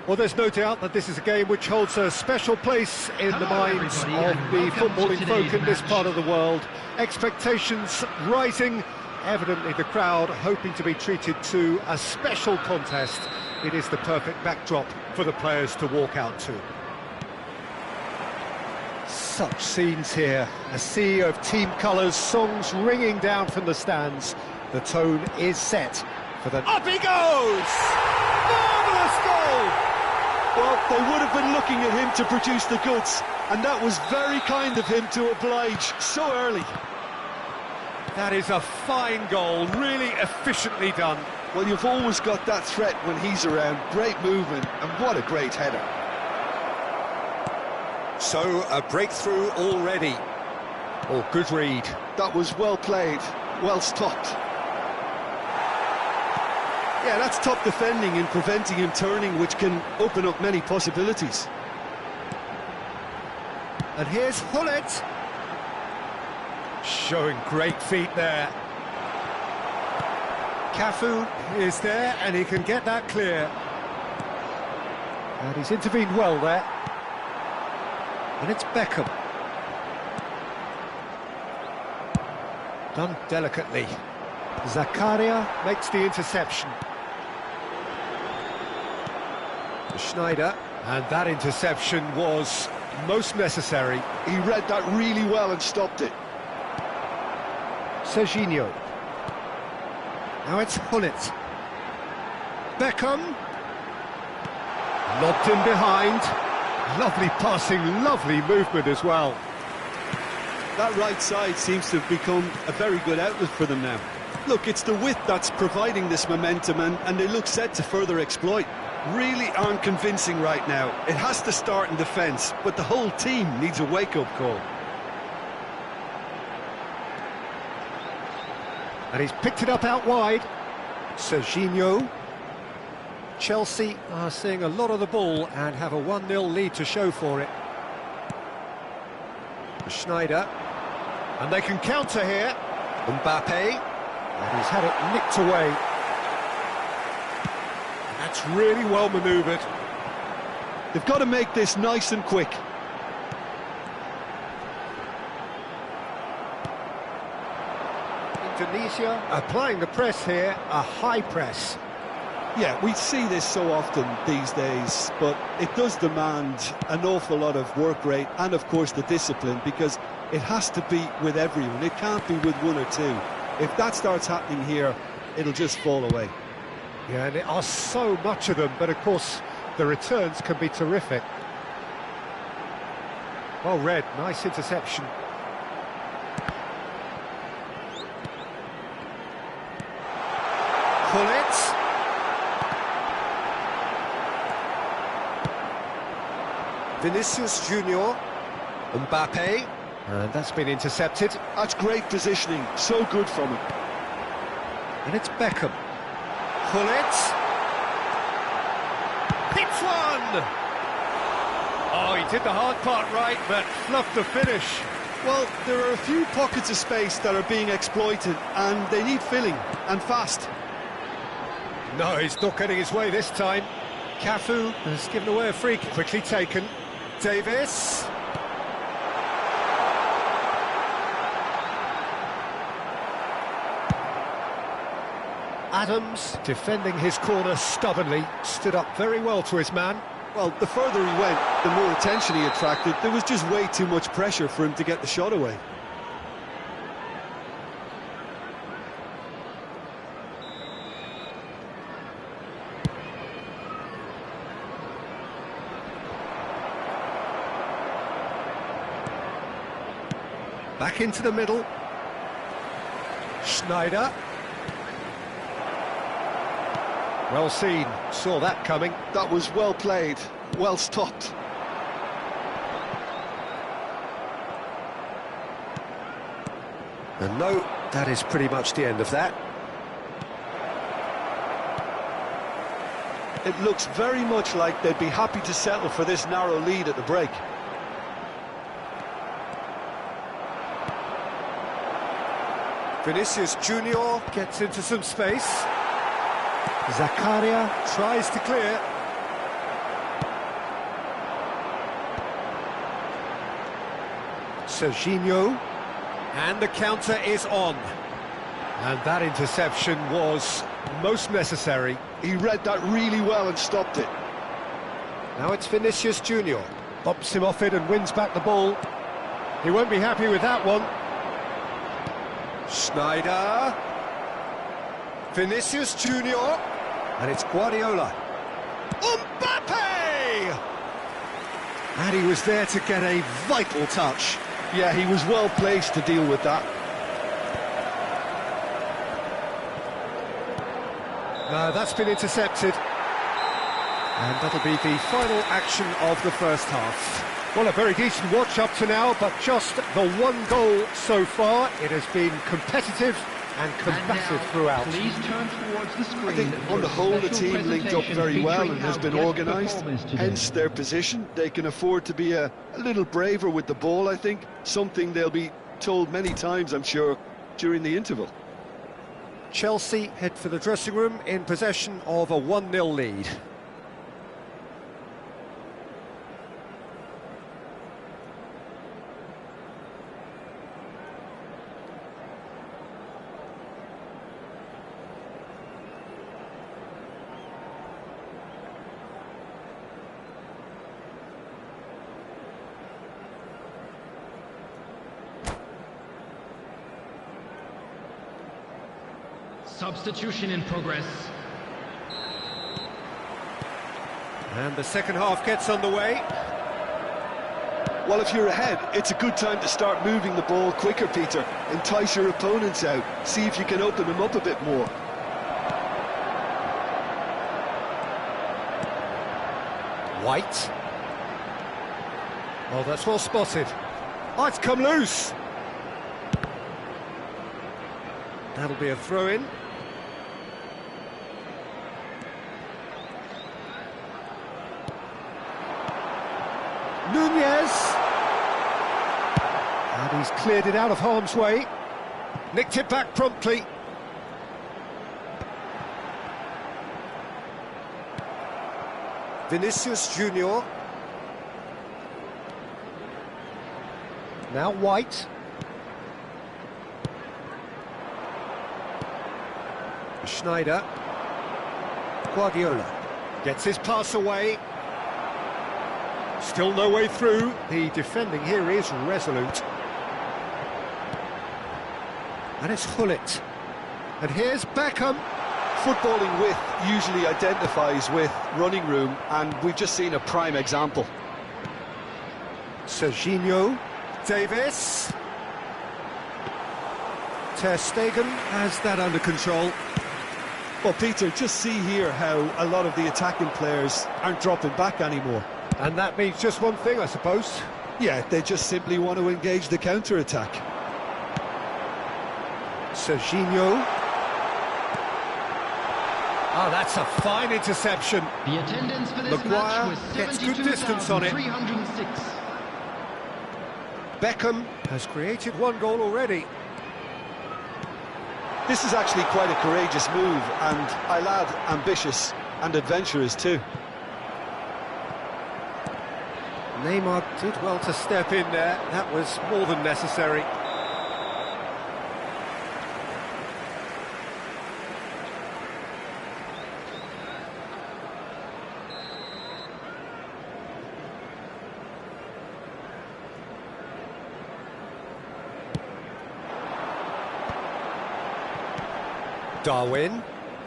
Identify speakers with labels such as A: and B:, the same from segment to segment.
A: Well, there's no doubt that this is a game which holds a special place in the minds of the footballing folk in this part of the world. Expectations rising, evidently the crowd hoping to be treated to a special contest. It is the perfect backdrop for the players to walk out to. Such scenes here, a sea of team colours, songs ringing down from the stands. The tone is set for the... Up he goes! Marvellous goal!
B: Well, they would have been looking at him to produce the goods, and that was very kind of him to oblige so early.
A: That is a fine goal, really efficiently done.
B: Well, you've always got that threat when he's around. Great movement, and what a great header.
A: So, a breakthrough already. Oh, good read.
B: That was well played, well stopped. Yeah, that's top defending and preventing him turning, which can open up many possibilities.
A: And here's Hullet. Showing great feet there. Cafu is there, and he can get that clear. And he's intervened well there. And it's Beckham. Done delicately. Zakaria makes the interception. Schneider, and that interception was most necessary.
B: He read that really well and stopped it.
A: Serginho. Now it's Hullet. Beckham. Lobbed in behind. Lovely passing, lovely movement as well.
B: That right side seems to have become a very good outlet for them now. Look, it's the width that's providing this momentum, and they look set to further exploit. Really aren't convincing right now. It has to start in defence, but the whole team needs a wake-up call.
A: And he's picked it up out wide. Serginho. Chelsea are seeing a lot of the ball and have a 1-0 lead to show for it. Schneider. And they can counter here. Mbappe. And he's had it nicked away. That's really well manoeuvred.
B: They've got to make this nice and quick.
A: Indonesia applying the press here, a high press.
B: Yeah, we see this so often these days, but it does demand an awful lot of work rate and, of course, the discipline, because it has to be with everyone. It can't be with one or two. If that starts happening here, it'll just fall away.
A: Yeah, and there are so much of them, but of course the returns can be terrific. Well read, nice interception. Hullet. Vinicius Junior. Mbappe. And that's been intercepted.
B: That's great positioning, so good from him.
A: And it's Beckham. Hullet. Hits one! Oh, he did the hard part right, but fluffed the finish.
B: Well, there are a few pockets of space that are being exploited, and they need filling, and fast.
A: No, he's not getting his way this time. Cafu has given away a free kick. Quickly taken. Davis. Adams, defending his corner stubbornly, stood up very well to his man.
B: Well, the further he went, the more attention he attracted. There was just way too much pressure for him to get the shot away.
A: Back into the middle. Schneider. Well seen, saw that coming.
B: That was well played, well stopped.
A: And no, that is pretty much the end of that.
B: It looks very much like they'd be happy to settle for this narrow lead at the break.
A: Vinicius Junior gets into some space. Zakaria tries to clear. Serginho. And the counter is on. And that interception was most necessary.
B: He read that really well and stopped it.
A: Now it's Vinicius Junior. Bumps him off it and wins back the ball. He won't be happy with that one. Schneider. Vinicius Junior. And it's Guardiola. Mbappe! And he was there to get a vital touch.
B: Yeah, he was well placed to deal with that.
A: No, that's been intercepted. And that'll be the final action of the first half. Well, a very decent watch up to now, but just the one goal so far. It has been competitive and combative throughout.
C: Please turn towards the screen.
B: I think on the whole the team linked up very well and has been organised, hence their position. They can afford to be a little braver with the ball, I think. Something they'll be told many times, I'm sure, during the interval.
A: Chelsea head for the dressing room in possession of a 1-0 lead.
C: Substitution in progress.
A: And the second half gets underway.
B: Well, if you're ahead, it's a good time to start moving the ball quicker, Peter. Entice your opponents out. See if you can open them up a bit more.
A: White. Oh, that's well spotted. Oh, it's come loose. That'll be a throw-in. Nunez. And he's cleared it out of harm's way. Nicked it back promptly. Vinicius Junior. Now White. Schneider. Guardiola gets his pass away. Still no way through. The defending here is resolute. And it's Hullet. And here's Beckham.
B: Footballing width usually identifies with running room, and we've just seen a prime example.
A: Serginho. Davis. Ter Stegen has that under control.
B: Well, Peter, just see here how a lot of the attacking players aren't dropping back anymore.
A: And that means just one thing, I suppose.
B: Yeah, they just simply want to engage the counter-attack.
A: Serginho. Oh, that's a fine interception.
C: The attendance for this
A: Maguire
C: match was
A: gets good distance on it.
C: 72,306.
A: Beckham has created one goal already.
B: This is actually quite a courageous move, and I'll add ambitious and adventurous too.
A: Neymar did well to step in there. That was more than necessary. Darwin.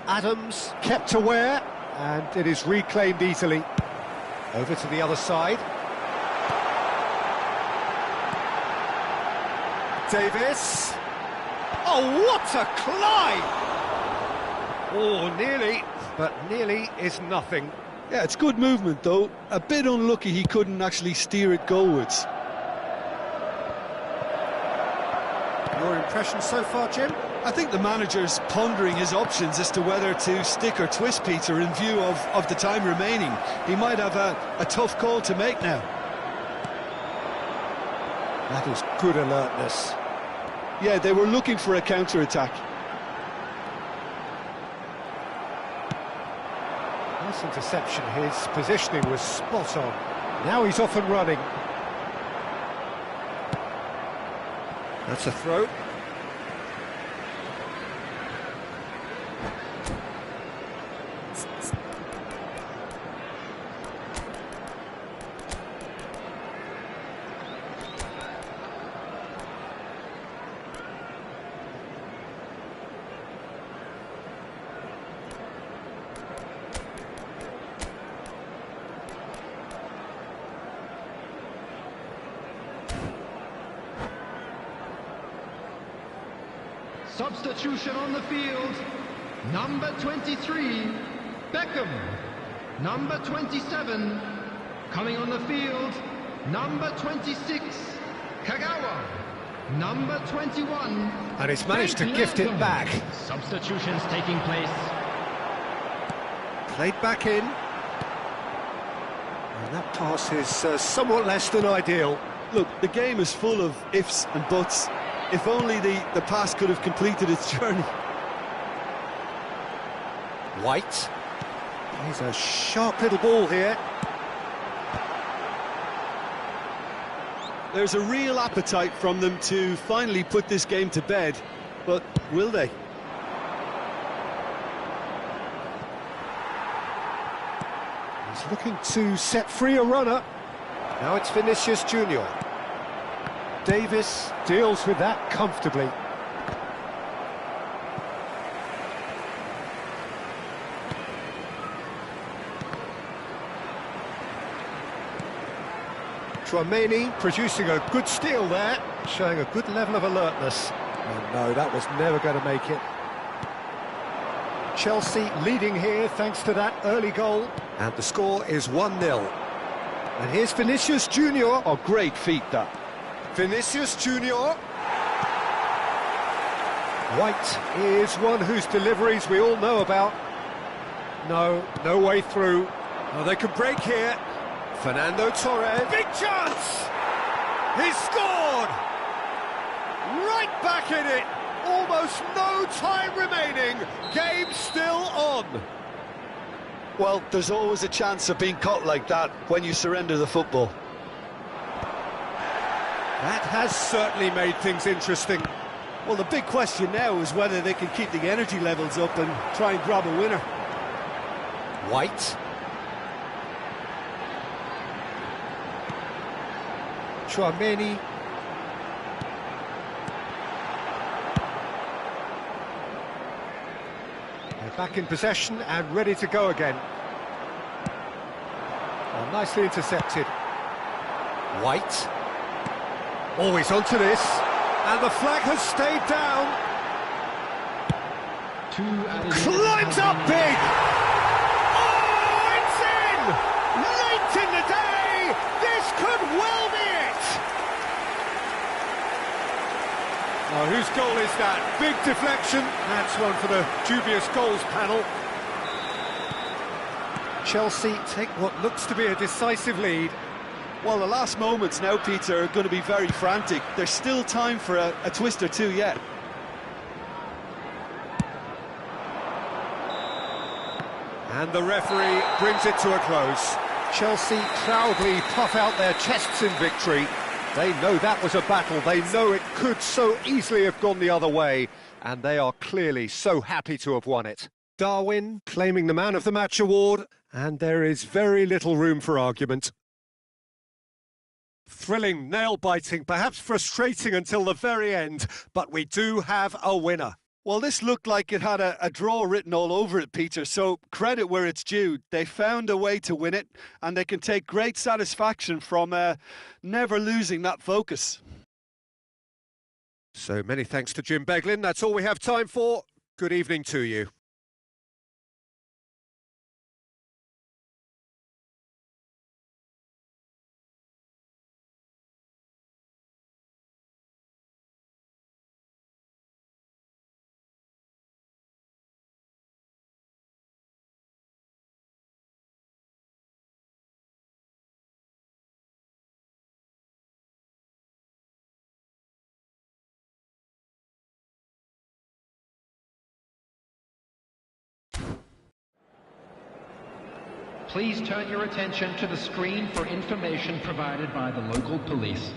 A: Adams kept aware, and it is reclaimed easily. Over to the other side. Davis. Oh, what a climb! Oh, nearly, but nearly is nothing.
B: Yeah, it's good movement, though. A bit unlucky he couldn't actually steer it goalwards.
A: Your impression so far, Jim?
B: I think the manager's pondering his options as to whether to stick or twist Peter in view of the time remaining. He might have a tough call to make now.
A: That is good alertness.
B: Yeah, they were looking for a counter-attack.
A: Nice interception. His positioning was spot on. Now he's off and running. That's a throw.
C: Substitution on the field. Number 23, Beckham. Number 27, coming on the field. Number 26, Kagawa. Number 21.
A: And he's managed to gift it back.
C: Substitutions taking place.
A: Played back in. And that pass is somewhat less than ideal.
B: Look, the game is full of ifs and buts. If only the pass could have completed its journey.
A: White. He's a sharp little ball here.
B: There's a real appetite from them to finally put this game to bed, but will they?
A: He's looking to set free a runner. Now it's Vinicius Junior. Davis deals with that comfortably. Tchouaméni producing a good steal there, showing a good level of alertness. Oh no, that was never going to make it. Chelsea leading here thanks to that early goal, and the score is 1-0. And here's Vinicius Junior.
B: Oh, great feat that.
A: Vinicius Junior. White is one whose deliveries we all know about. No way through. Oh, they could break here. Fernando Torres. Big chance! He's scored! Right back in it. Almost no time remaining. Game still on.
B: Well, there's always a chance of being caught like that when you surrender the football.
A: That has certainly made things interesting.
B: Well, the big question now is whether they can keep the energy levels up and try and grab a winner.
A: White. Tchouaméni. They're back in possession and ready to go again. Oh, nicely intercepted. White. Always onto this, and the flag has stayed down. Climbs up big. Oh, it's in! Late in the day, this could well be it. Oh, whose goal is that? Big deflection. That's one for the dubious goals panel. Chelsea take what looks to be a decisive lead.
B: Well, the last moments now, Peter, are going to be very frantic. There's still time for a twist or two yet.
A: And the referee brings it to a close. Chelsea proudly puff out their chests in victory. They know that was a battle, they know it could so easily have gone the other way, and they are clearly so happy to have won it. Darwin claiming the Man of the Match award, and there is very little room for argument. Thrilling, nail-biting, perhaps frustrating until the very end, but we do have a winner.
B: Well, this looked like it had a draw written all over it, Peter, so credit where it's due. They found a way to win it, and they can take great satisfaction from never losing that focus.
A: So many thanks to Jim Beglin. That's all we have time for. Good evening to you.
C: Please turn your attention to the screen for information provided by the local police.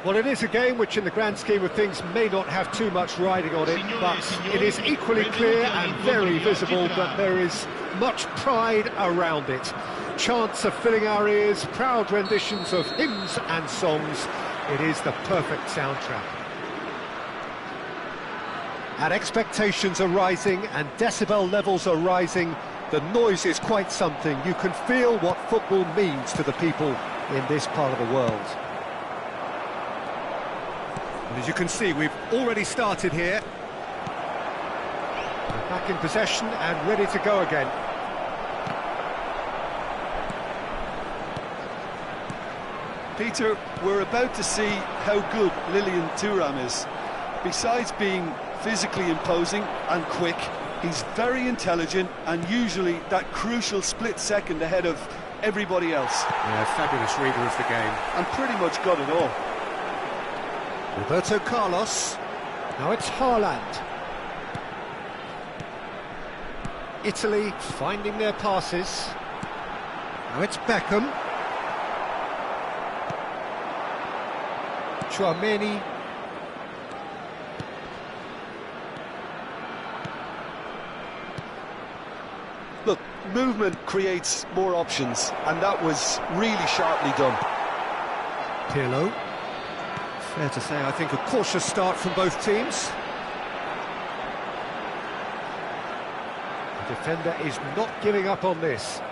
A: Well, it is a game which in the grand scheme of things may not have too much riding on it, but it is equally clear and very visible that there is much pride around it. Chants are filling our ears, proud renditions of hymns and songs. It is the perfect soundtrack. And expectations are rising and decibel levels are rising. The noise is quite something. You can feel what football means to the people in this part of the world. And as you can see, we've already started here. We're back in possession and ready to go again.
B: Peter, we're about to see how good Lilian Thuram is. Besides being physically imposing and quick, he's very intelligent and usually that crucial split second ahead of everybody else.
A: Yeah, fabulous reader of the game.
B: And pretty much got it all.
A: Roberto Carlos. Now it's Haaland. Italy finding their passes. Now it's Beckham. Tchouaméni.
B: Look, movement creates more options, and that was really sharply done.
A: Pirlo. Fair to say, I think, a cautious start from both teams. The defender is not giving up on this.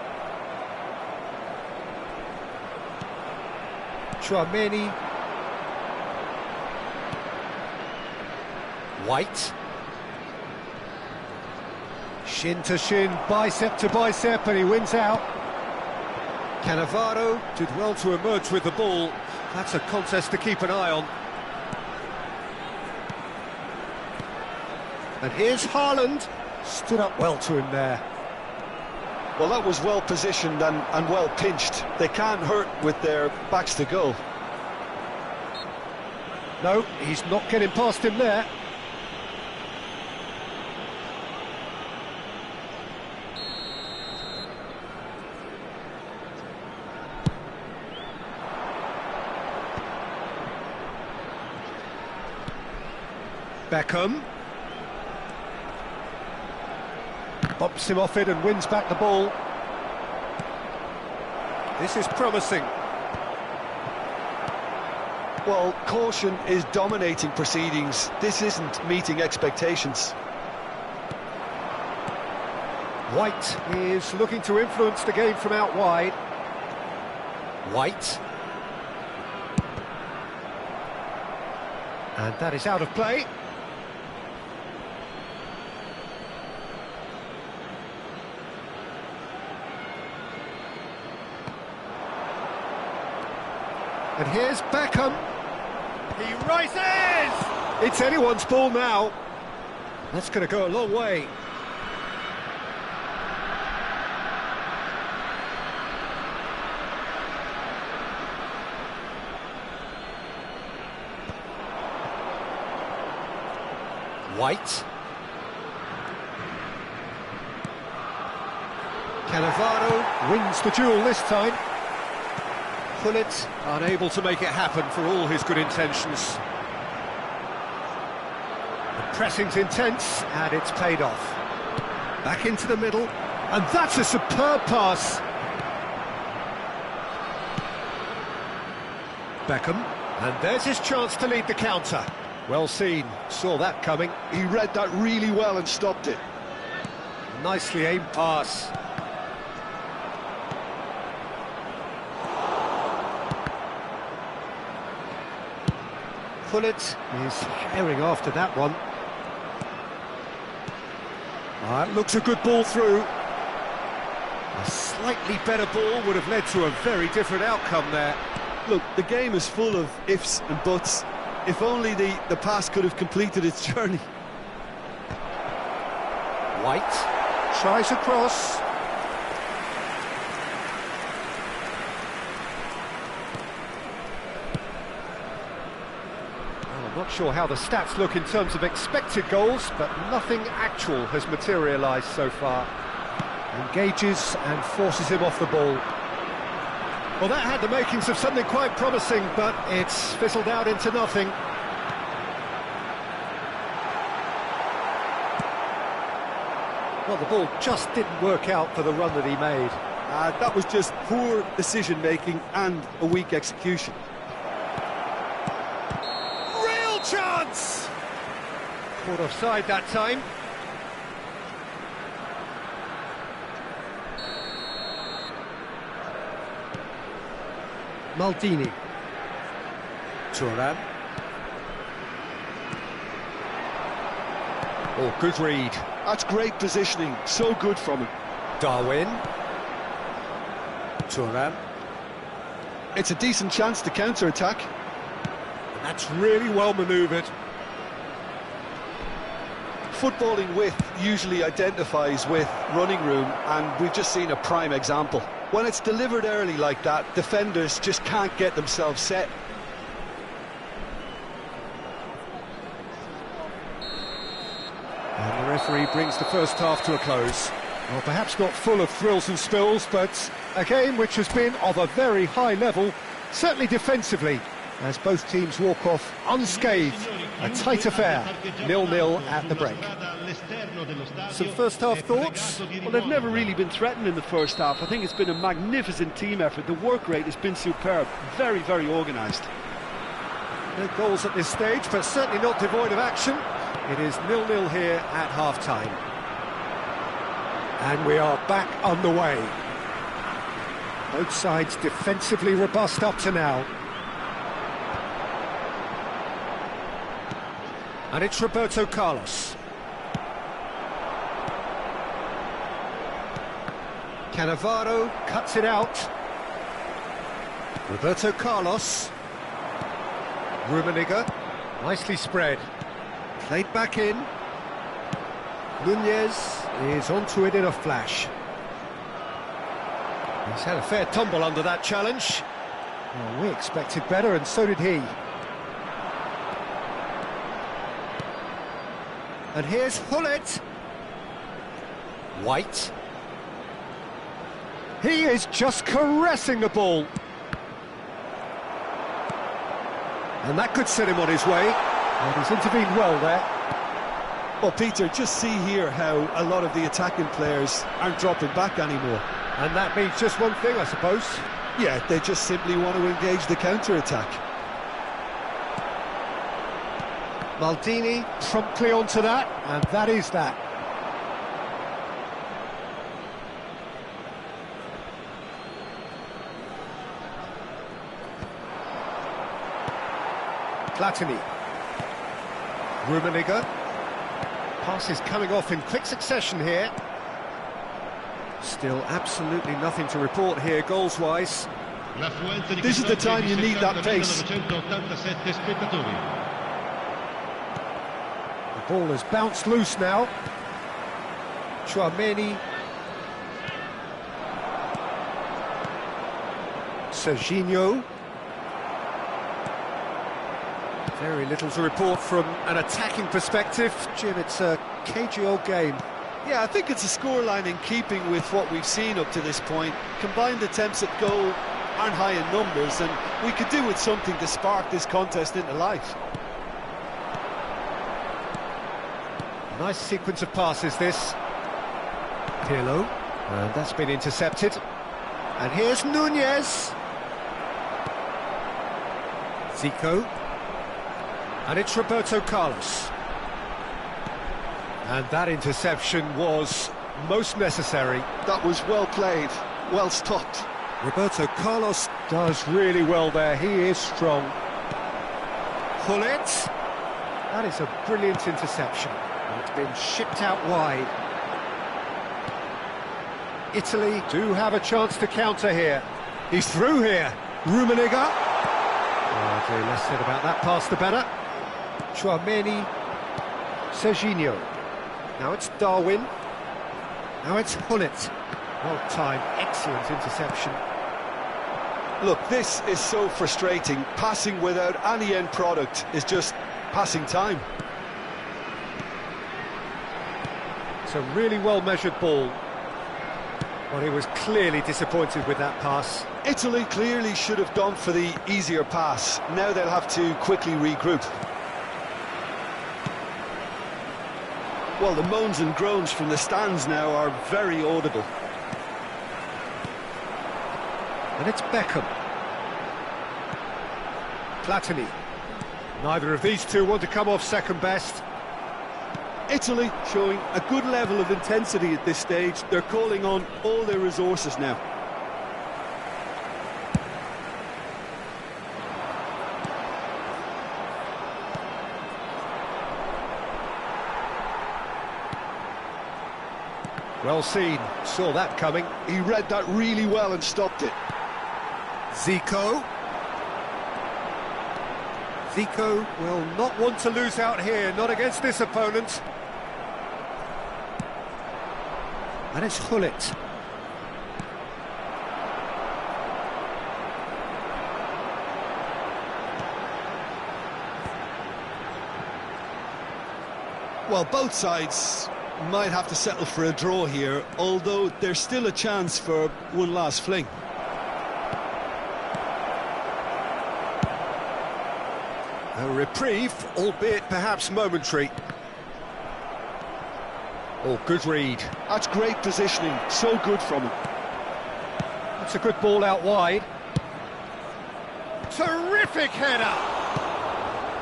A: Tchouaméni. White. Shin to shin, bicep to bicep, and he wins out. Cannavaro did well to emerge with the ball. That's a contest to keep an eye on. And here's Haaland. Stood up well to him there.
B: Well, that was well positioned and well pinched. They can't hurt with their backs to goal.
A: No, he's not getting past him there. Beckham. Bumps him off it and wins back the ball. This is promising.
B: Well, caution is dominating proceedings. This isn't meeting expectations.
A: White is looking to influence the game from out wide. White. And that is out of play. And here's Beckham. He rises! It's anyone's ball now. That's going to go a long way. White. Cannavaro wins the duel this time. Gullit unable to make it happen for all his good intentions. The pressing's intense and it's paid off. Back into the middle, and that's a superb pass. Beckham, and there's his chance to lead the counter. Well seen, saw that coming.
B: He read that really well and stopped it.
A: Nicely aimed pass. Gullit is herring after that one. That looks a good ball through. A slightly better ball would have led to a very different outcome there.
B: Look, the game is full of ifs and buts. If only the pass could have completed its journey.
A: White tries across. Well, I'm not sure how the stats look in terms of expected goals, but nothing actual has materialised so far. Engages and forces him off the ball. Well, that had the makings of something quite promising, but it's fizzled out into nothing. Well, the ball just didn't work out for the run that he made.
B: That was just poor decision-making and a weak execution.
A: Real chance! Caught offside that time. Maldini. Thuram. Oh, good read.
B: That's great positioning, so good from him.
A: Darwin. Thuram.
B: It's a decent chance to counter-attack.
A: And that's really well manoeuvred.
B: Footballing width usually identifies with running room, and we've just seen a prime example. When it's delivered early like that, defenders just can't get themselves set.
A: And the referee brings the first half to a close. Well, perhaps not full of thrills and spills, but a game which has been of a very high level, certainly defensively, as both teams walk off unscathed. A tight affair, 0-0 at the break. Some first half thoughts?
B: Well, they've never really been threatened in the first half. I think it's been a magnificent team effort. The work rate has been superb. Very, very organised.
A: No goals at this stage, but certainly not devoid of action. It is 0-0 here at half-time. And we are back underway. Both sides defensively robust up to now. And it's Roberto Carlos. Cannavaro cuts it out. Roberto Carlos. Rummenigge, nicely spread. Played back in. Nunez is onto it in a flash. He's had a fair tumble under that challenge. Well, we expected better, and so did he. And here's Gullit. White. He is just caressing the ball. And that could set him on his way. And he's intervened well there.
B: Well, Peter, just see here how a lot of the attacking players aren't dropping back anymore.
A: And that means just one thing, I suppose.
B: Yeah, they just simply want to engage the counter-attack.
A: Maldini promptly onto that, and that is that. Platini. Rummenigge. Passes coming off in quick succession here. Still absolutely nothing to report here goals-wise.
B: This is the time you need that pace.
A: The ball has bounced loose now. Tchouaméni. Serginho. Very little to report from an attacking perspective. Jim, it's a cagey old game.
B: Yeah, I think it's a scoreline in keeping with what we've seen up to this point. Combined attempts at goal aren't high in numbers, and we could do with something to spark this contest into life.
A: Nice sequence of passes, this. Pirlo, and that's been intercepted. And here's Nunez. Zico. And it's Roberto Carlos. And that interception was most necessary.
B: That was well played, well stopped.
A: Roberto Carlos does really well there, he is strong. Gullit. That is a brilliant interception. And it's been shipped out wide. Italy do have a chance to counter here. He's through here. Rummenigge. Oh dear, less said about that pass the better. Tchouaméni. Serginho. Now it's Darwin. Now it's Gullit. Well timed, excellent interception.
B: Look, this is so frustrating. Passing without any end product is just passing time.
A: It's a really well-measured ball. Well, he was clearly disappointed with that pass.
B: Italy clearly should have gone for the easier pass. Now they'll have to quickly regroup. Well, the moans and groans from the stands now are very audible.
A: And it's Beckham. Platini. Neither of these two want to come off second best.
B: Italy showing a good level of intensity at this stage. They're calling on all their resources now.
A: Well seen, saw that coming.
B: He read that really well and stopped it.
A: Zico. Zico will not want to lose out here, not against this opponent. And it's Gullit.
B: Well, both sides might have to settle for a draw here, although there's still a chance for one last fling.
A: A reprieve, albeit perhaps momentary. Oh, good read.
B: That's great positioning, so good from him.
A: That's a good ball out wide. Terrific header!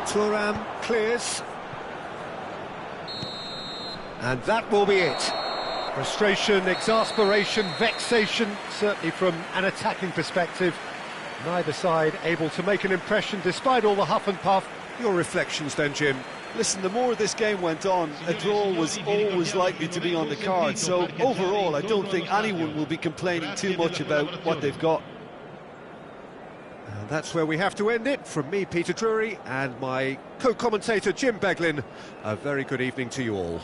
A: Thuram clears. And that will be it. Frustration, exasperation, vexation, certainly from an attacking perspective. Neither side able to make an impression despite all the huff and puff. Your reflections then, Jim?
B: Listen, the more this game went on, a draw was always likely to be on the card. So overall, I don't think anyone will be complaining too much about what they've got.
A: And that's where we have to end it. From me, Peter Drury, and my co-commentator, Jim Beglin. A very good evening to you all.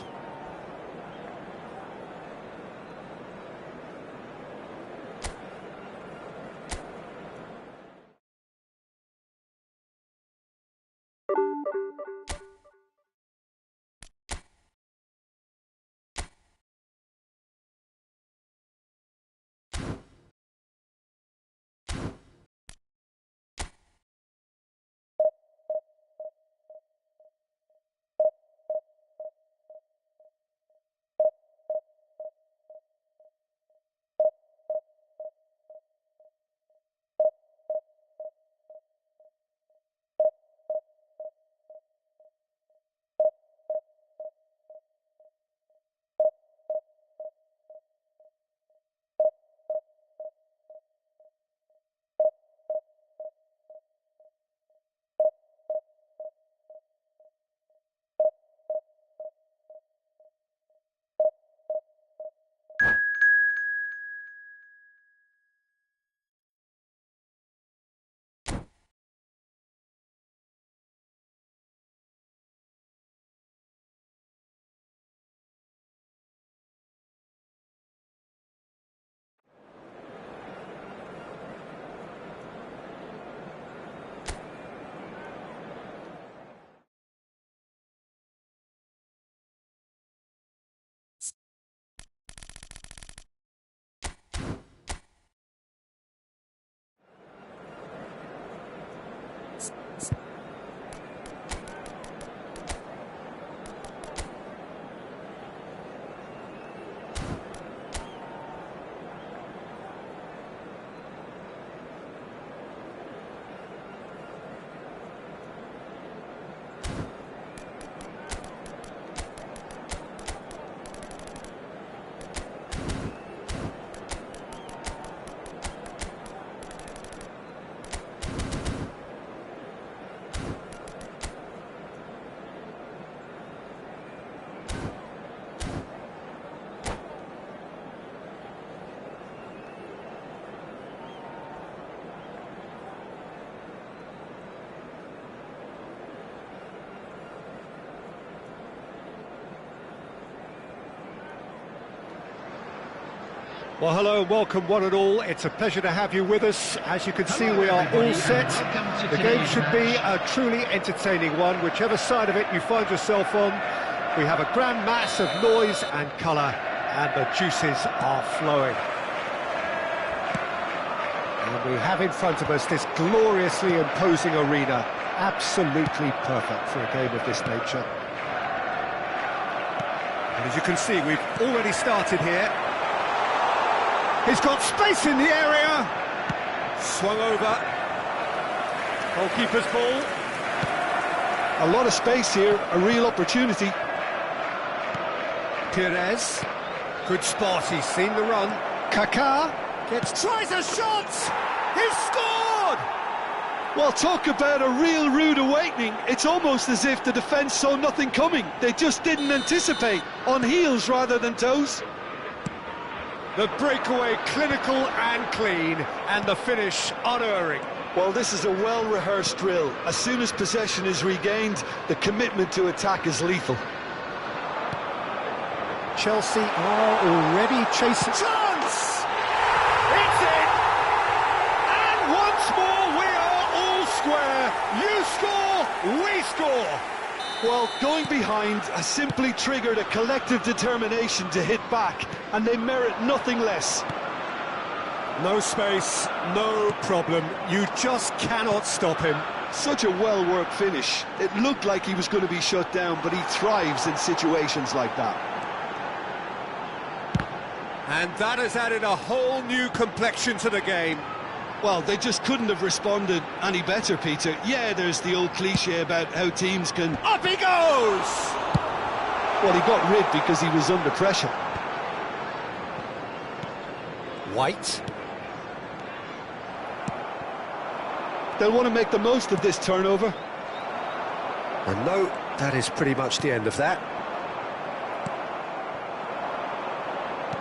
A: Well, hello and welcome one and all. It's a pleasure to have you with us. As you can see, we are all set. The game should be a truly entertaining one, whichever side of it you find yourself on. We have a grand mass of noise and colour, and the juices are flowing. And we have in front of us this gloriously imposing arena, absolutely perfect for a game of this nature. And as you can see, we've already started here. He's got space in the area. Swung over. Goalkeeper's ball.
B: A lot of space here, a real opportunity.
A: Pires. Good spot, he's seen the run. Kaká tries a shot. He's scored!
B: Well, talk about a real rude awakening. It's almost as if the defence saw nothing coming. They just didn't anticipate. On heels rather than toes.
A: The breakaway clinical and clean, and the finish unerring.
B: Well, this is a well-rehearsed drill. As soon as possession is regained, the commitment to attack is lethal.
A: Chelsea are already chasing. Chance! It's in! And once more we are all square. You score, we score.
B: Well, going behind has simply triggered a collective determination to hit back, and they merit nothing less.
A: No space, no problem. You just cannot stop him.
B: Such a well-worked finish. It looked like he was going to be shut down, but he thrives in situations like that.
A: And that has added a whole new complexion to the game.
B: Well, they just couldn't have responded any better, Peter. Yeah, there's the old cliche about how teams can...
A: Up he goes!
B: Well, he got rid because he was under pressure.
A: White.
B: They'll want to make the most of this turnover.
A: And no, that is pretty much the end of that.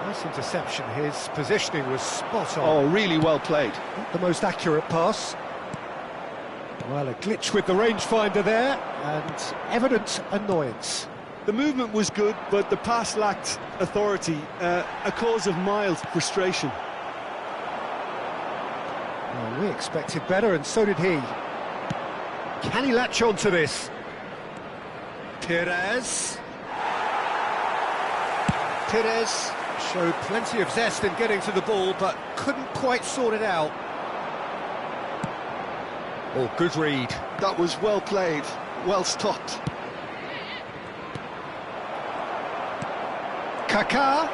A: Nice interception. His positioning was spot on.
B: Oh, really well played.
A: Not the most accurate pass. Well, a glitch with the rangefinder there, and evident annoyance.
B: The movement was good, but the pass lacked authority, a cause of mild frustration.
A: Well, we expected better, and so did he. Can he latch on to this? Pires showed plenty of zest in getting to the ball, but couldn't quite sort it out. Oh, good read.
B: That was well played, well stopped.
A: Kaká.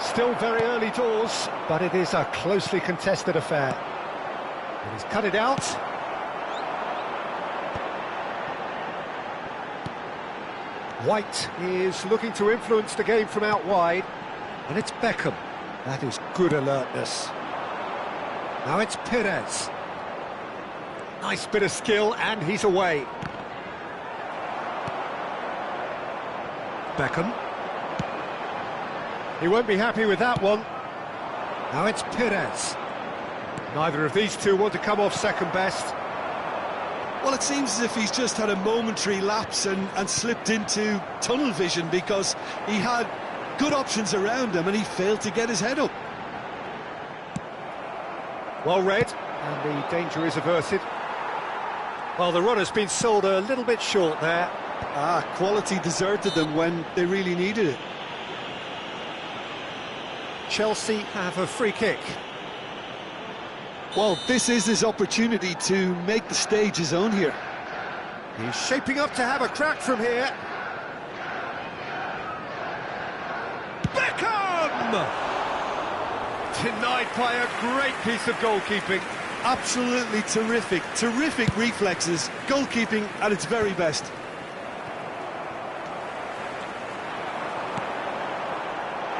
A: Still very early doors, but it is a closely contested affair. And he's cut it out. White is looking to influence the game from out wide, and it's Beckham. That is good alertness. Now it's Pires. Nice bit of skill, and he's away. Beckham. He won't be happy with that one. Now it's Pires. Neither of these two want to come off second best.
B: Well, it seems as if he's just had a momentary lapse and slipped into tunnel vision, because he had good options around him and he failed to get his head up.
A: Well read, and the danger is averted. Well, the run has been sold a little bit short there.
B: Quality deserted them when they really needed it.
A: Chelsea have a free kick.
B: Well, this is his opportunity to make the stage his own here.
A: He's shaping up to have a crack from here. Beckham! Denied by a great piece of goalkeeping.
B: Absolutely terrific, terrific reflexes, goalkeeping at its very best.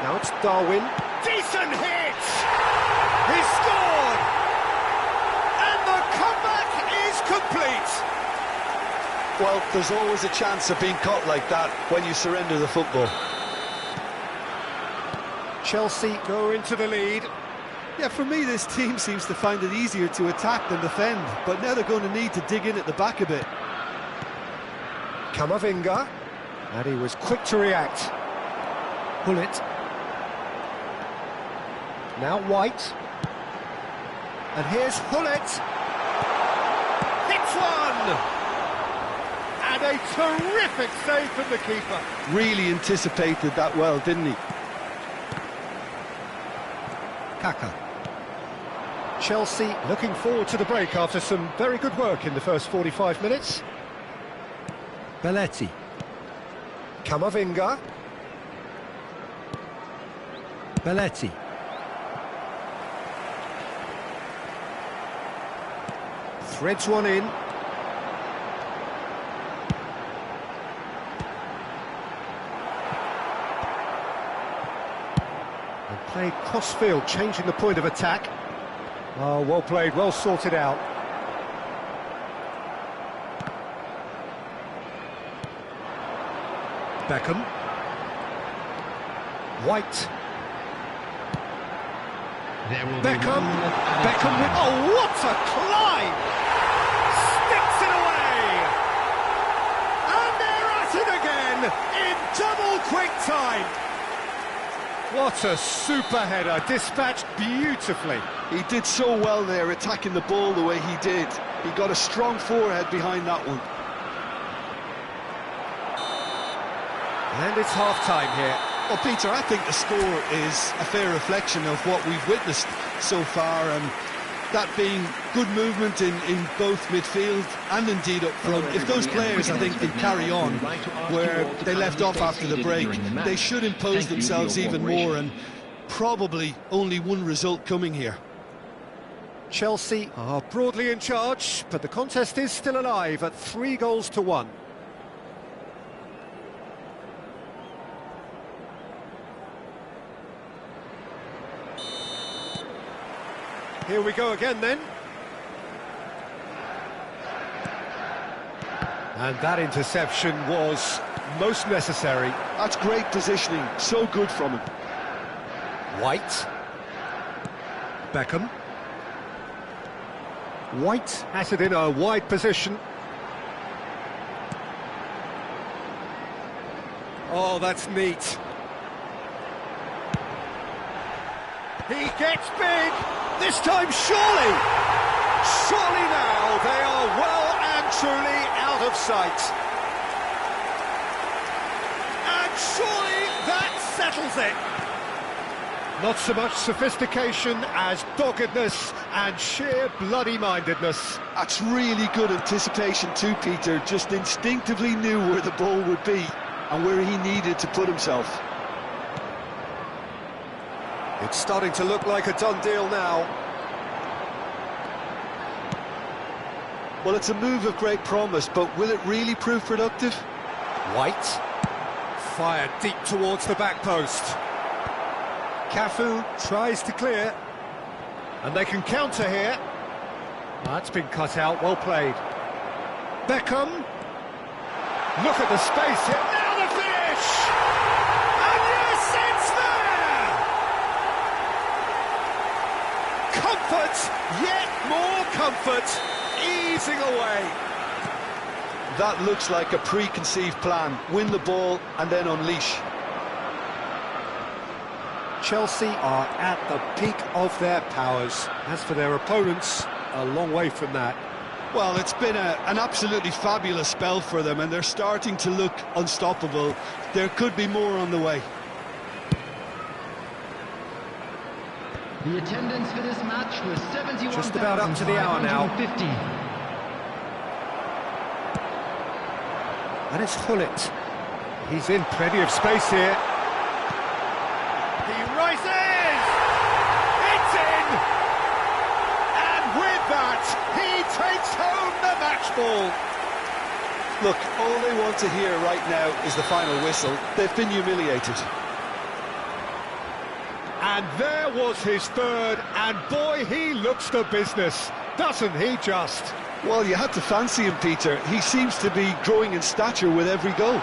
A: Now it's Darwin. Decent hit! He scored! And the comeback is complete!
B: Well, there's always a chance of being caught like that when you surrender the football.
A: Chelsea go into the lead.
B: Yeah, for me, this team seems to find it easier to attack than defend, but now they're going to need to dig in at the back a bit.
A: Camavinga, and he was quick to react. Gullit. Now White. And here's Gullit. Hits one! And a terrific save from the keeper.
B: Really anticipated that well, didn't he?
A: Kaka. Chelsea looking forward to the break after some very good work in the first 45 minutes. Belletti. Camavinga. Belletti. Threads one in. And played cross-field, changing the point of attack. Oh, well played, well sorted out. Beckham. White. Beckham. Beckham with... Oh, what a climb! Sticks it away! And they're at it again in double quick time. What a super header, dispatched beautifully.
B: He did so well there, attacking the ball the way he did. He got a strong forehead behind that one.
A: And it's half-time here.
B: Well, Peter, I think the score is a fair reflection of what we've witnessed so far, and that being good movement in both midfield and indeed up front. If those players, I think, can carry on where they left off after the break, they should impose themselves even more, and probably only one result coming here.
A: Chelsea are broadly in charge, but the contest is still alive at 3-1. Here we go again then. And that interception was most necessary.
B: That's great positioning, so good from him.
A: White. Beckham. White has it in a wide position. Oh, that's neat. He gets big. This time, surely! Surely now they are well and truly out of sight. And surely that settles it. Not so much sophistication as doggedness and sheer bloody-mindedness.
B: That's really good anticipation too, Peter. Just instinctively knew where the ball would be and where he needed to put himself.
A: It's starting to look like a done deal now.
B: Well, it's a move of great promise, but will it really prove productive?
A: White. Fired deep towards the back post. Cafu tries to clear. And they can counter here. That's been cut out, well played. Beckham. Look at the space here. Now the finish! And yes, it's there! Comfort, yet more comfort, easing away.
B: That looks like a preconceived plan. Win the ball and then unleash.
A: Chelsea are at the peak of their powers. As for their opponents, a long way from that.
B: Well, it's been an absolutely fabulous spell for them, and they're starting to look unstoppable. There could be more on the way.
C: The attendance for this match was 71,550.
A: Just about up to the hour now. And it's Gullit. He's in plenty of space here. He rises! It's in! And with that, he takes home the match ball.
B: Look, all they want to hear right now is the final whistle. They've been humiliated.
A: And there was his third, and boy, he looks the business, doesn't he just?
B: Well, you had to fancy him, Peter. He seems to be growing in stature with every goal.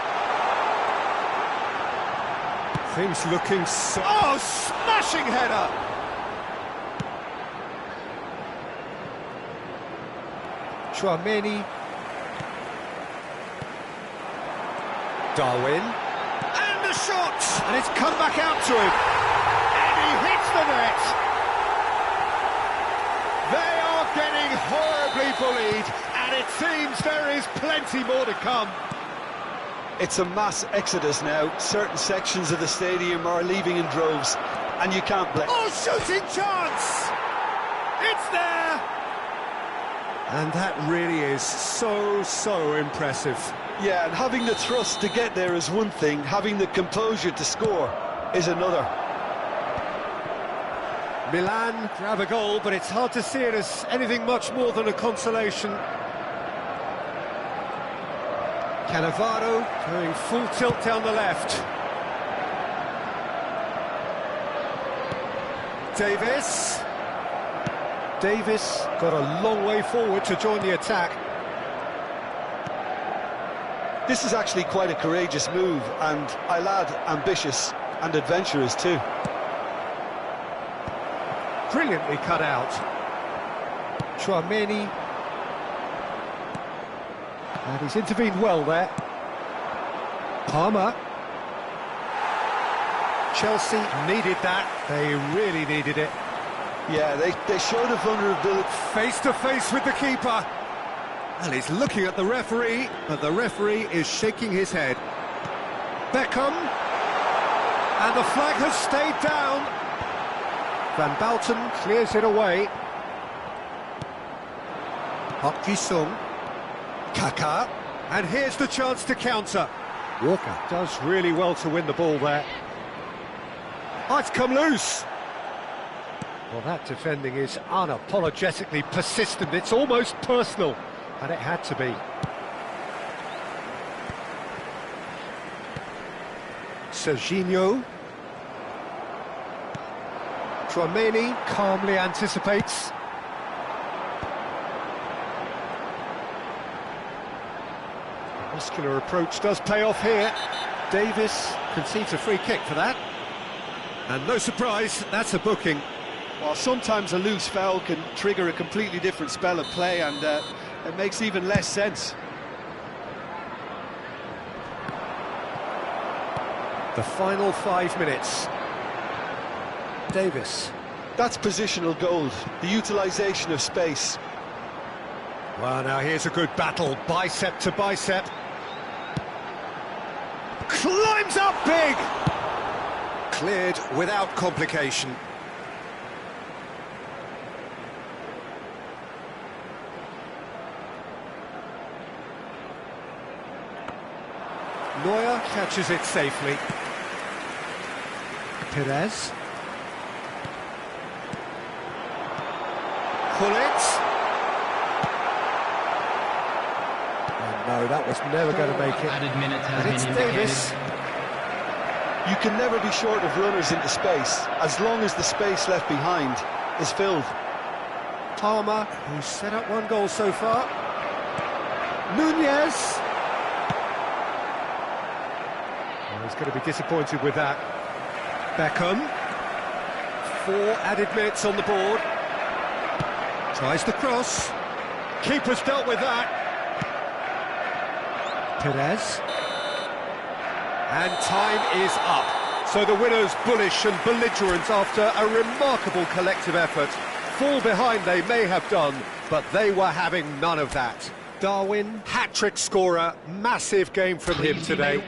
A: Things looking so... Oh, smashing header! Tchouaméni. Darwin. And the shot! And it's come back out to him. And he hits the net. They are getting horribly bullied, and it seems there is plenty more to come.
B: It's a mass exodus now. Certain sections of the stadium are leaving in droves, and you can't blame...
A: Oh, shooting chance! It's there! And that really is so impressive.
B: Yeah, and having the thrust to get there is one thing, having the composure to score is another.
A: Milan grab a goal, but it's hard to see it as anything much more than a consolation. Cannavaro going full tilt down the left. Davis. Davis got a long way forward to join the attack.
B: This is actually quite a courageous move, and I'll add ambitious and adventurous too.
A: Brilliantly cut out. Tchouaméni. And he's intervened well there. Palmer. Chelsea needed that. They really needed it.
B: Yeah, they showed a vulnerability.
A: Face to face with the keeper. And he's looking at the referee, but the referee is shaking his head. Beckham. And the flag has stayed down. Van Balten clears it away. Park Ji-sung. Kaká. And here's the chance to counter. Walker does really well to win the ball there. Oh, it's come loose. Well, that defending is unapologetically persistent. It's almost personal, and it had to be. Serginho. Tchouaméni calmly anticipates. The muscular approach does pay off here. Davis concedes a free kick for that. And no surprise, that's a booking.
B: Well, sometimes a loose foul can trigger a completely different spell of play, and it makes even less sense.
A: The final 5 minutes. Davis.
B: That's positional gold, the utilisation of space.
A: Well, now here's a good battle, bicep to bicep. Climbs up big! Cleared without complication. Neuer catches it safely. Perez. Gullit. No, that was never going to make it. And it's Davis.
B: You can never be short of runners into space, as long as the space left behind is filled.
A: Palmer, who's set up one goal so far. Nunez. Well, he's going to be disappointed with that. Beckham. 4 added minutes on the board. Tries the cross. Keeper's dealt with that. Perez. And time is up. So the winners, bullish and belligerent after a remarkable collective effort. Fall behind they may have done, but they were having none of that. Darwin, hat-trick scorer, massive game from him today.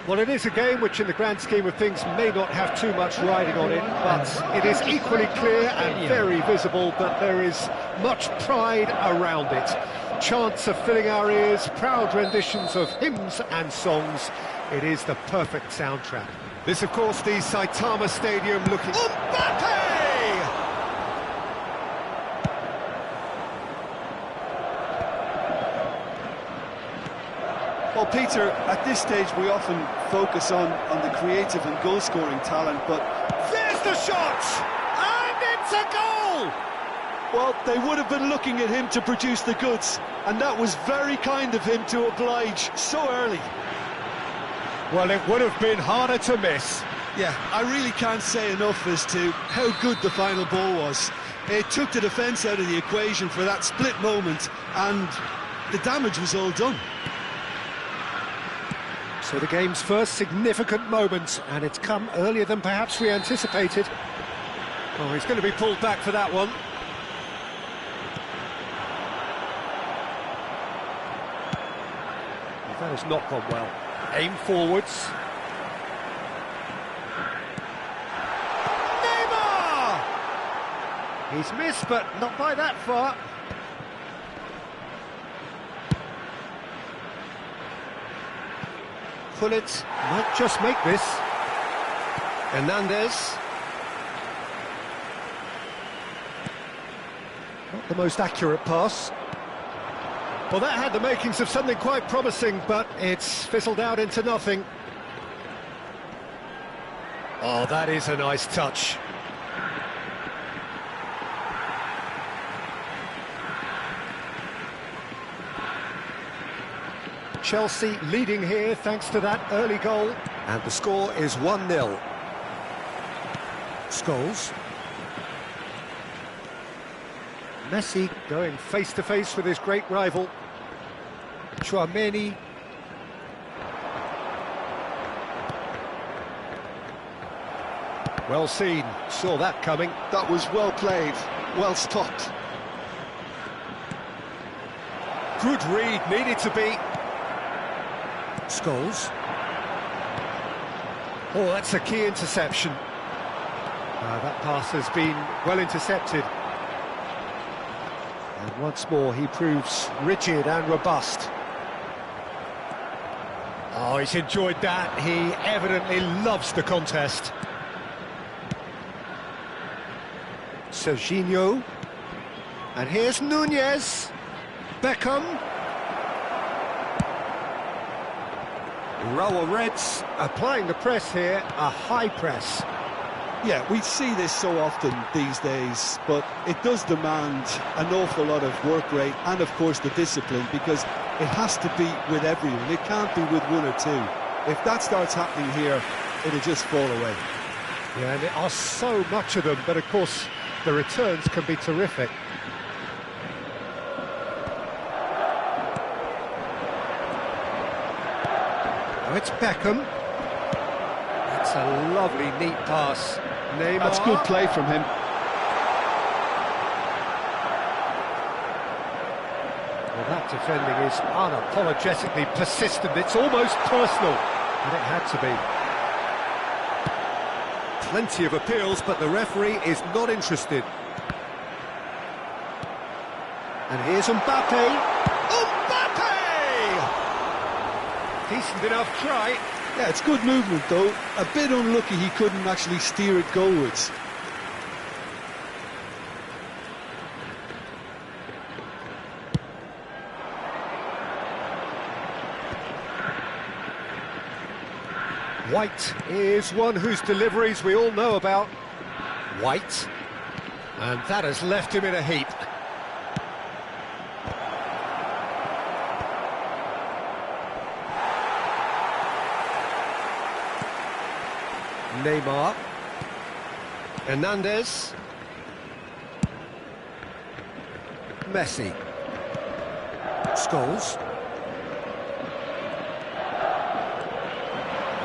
A: Well, it is a game which, in the grand scheme of things, may not have too much riding on it, but it is equally clear and very visible that there is much pride around it. Chants are filling our ears, proud renditions of hymns and songs. It is the perfect soundtrack. This, of course, the Saitama Stadium looking... Mbappe!
B: Well, Peter, at this stage we often focus on the creative and goal-scoring talent, but...
A: There's the shot! And it's a goal!
B: Well, they would have been looking at him to produce the goods, and that was very kind of him to oblige so early.
A: Well, it would have been harder to miss.
B: Yeah, I really can't say enough as to how good the final ball was. It took the defence out of the equation for that split moment, and the damage was all done.
A: So the game's first significant moment, and it's come earlier than perhaps we anticipated. Oh, he's going to be pulled back for that one. That has not gone well. Aim forwards. Neymar! He's missed, but not by that far. Gullit might just make this. Hernandez. Not the most accurate pass. Well, that had the makings of something quite promising, but it's fizzled out into nothing. Oh, that is a nice touch. Chelsea leading here thanks to that early goal. And the score is 1-0. Scholes. Messi going face-to-face with his great rival. Tchouaméni. Well seen, saw that coming.
B: That was well played, well stopped.
A: Good read, needed to be. Scholes. Oh, that's a key interception. That pass has been well intercepted. And once more he proves rigid and robust. Oh, he's enjoyed that. He evidently loves the contest. Serginho. And here's Nunez. Beckham. Raul Reds applying the press here, a high press.
B: Yeah, we see this so often these days, but it does demand an awful lot of work rate and, of course, the discipline, because it has to be with everyone. It can't be with one or two. If that starts happening here, it'll just fall away.
A: Yeah, and there are so much of them, but, of course, the returns can be terrific. It's Beckham. That's a lovely, neat pass. Neymar.
B: That's good play from him.
A: Well, that defending is unapologetically persistent. It's almost personal, and it had to be. Plenty of appeals, but the referee is not interested. And here's Mbappe. Mbappe! Decent enough try.
B: Yeah, it's good movement though. A bit unlucky he couldn't actually steer it goalwards.
A: White is one whose deliveries we all know about. White. And that has left him in a heap. Neymar. Hernandez. Messi. Scholes.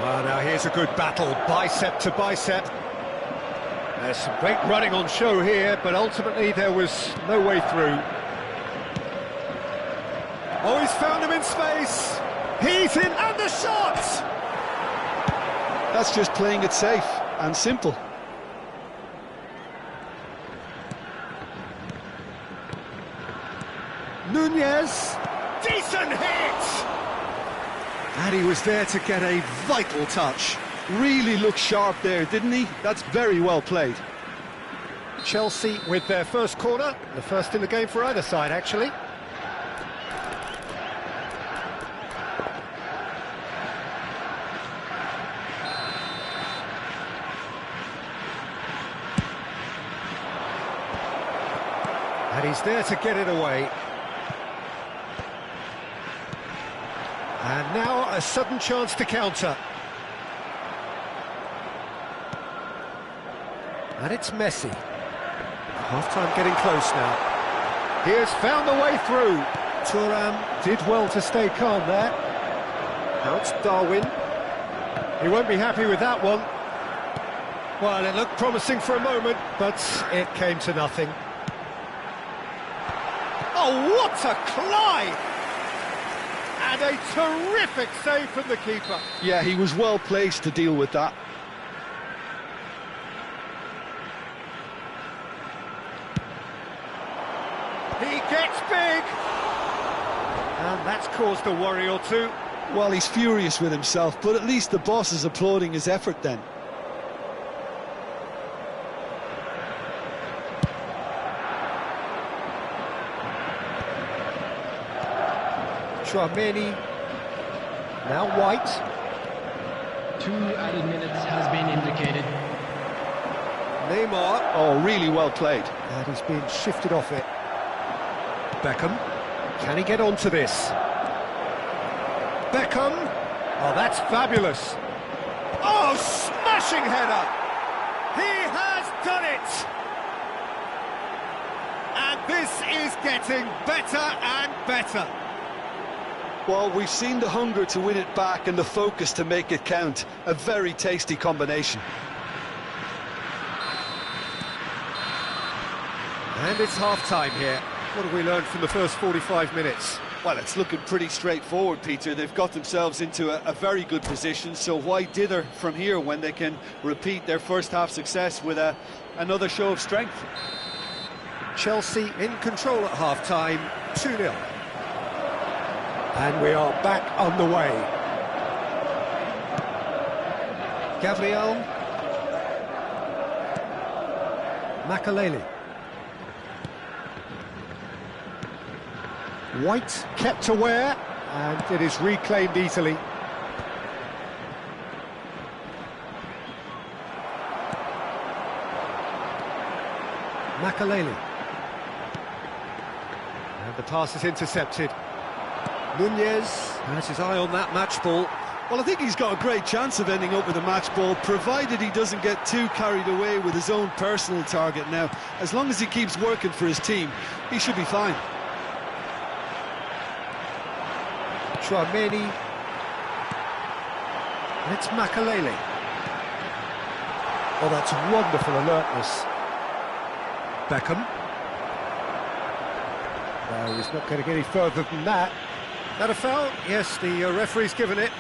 A: Well, now here's a good battle, bicep to bicep. There's some great running on show here, but ultimately there was no way through. Oh, he's found him in space. He's in, and the shot!
B: That's just playing it safe and simple.
A: Nunez, decent hit! And he was there to get a vital touch.
B: Really looked sharp there, didn't he? That's very well played.
A: Chelsea with their first corner, the first in the game for either side, actually. And he's there to get it away. And now a sudden chance to counter. And it's Messi. Half-time getting close now. He has found the way through. Thuram did well to stay calm there. Now it's Darwin. He won't be happy with that one. Well, it looked promising for a moment, but it came to nothing. Oh, what a climb! And a terrific save from the keeper.
B: Yeah, he was well placed to deal with that.
A: He gets big! And that's caused a worry or two.
B: Well, he's furious with himself, but at least the boss is applauding his effort then.
A: Tchouaméni, now White.
C: 2 added minutes has been indicated.
A: Neymar,
B: Oh, really well played.
A: and he's been shifted off it. Beckham, can he get onto this? Beckham, oh, that's fabulous. Oh, smashing header! He has done it! And this is getting better and better.
B: Well, we've seen the hunger to win it back and the focus to make it count. A very tasty combination.
A: And it's half-time here. What have we learned from the first 45 minutes?
B: Well, it's looking pretty straightforward, Peter. They've got themselves into a very good position, so why dither from here when they can repeat their first half success with another show of strength?
A: Chelsea in control at half-time, 2-0. And we are back on the way. Gabriel. Makaleli. White kept aware, and it is reclaimed easily. Makaleli. And the pass is intercepted. Nunez has his eye on that match ball.
B: Well, I think he's got a great chance of ending up with a match ball, provided he doesn't get too carried away with his own personal target now. As long as he keeps working for his team, he should be fine.
A: Tchouaméni. And it's Makaleli. Oh, that's wonderful alertness. Beckham. No, he's not going to get any further than that. That a foul? Yes, the referee's given it.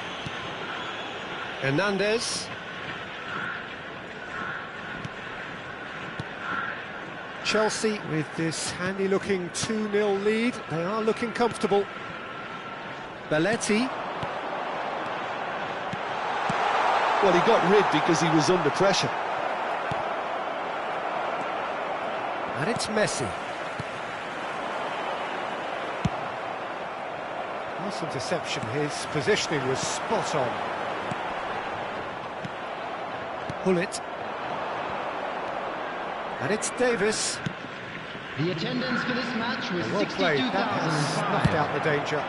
A: Hernandez. Chelsea with this handy-looking 2-0 lead. They are looking comfortable. Belletti.
B: Well, he got rid because he was under pressure.
A: And it's Messi. Nice interception, his positioning was spot on. Gullit. And it's Davis.
C: The attendance for this match was
A: Well played, that has snuffed out the danger.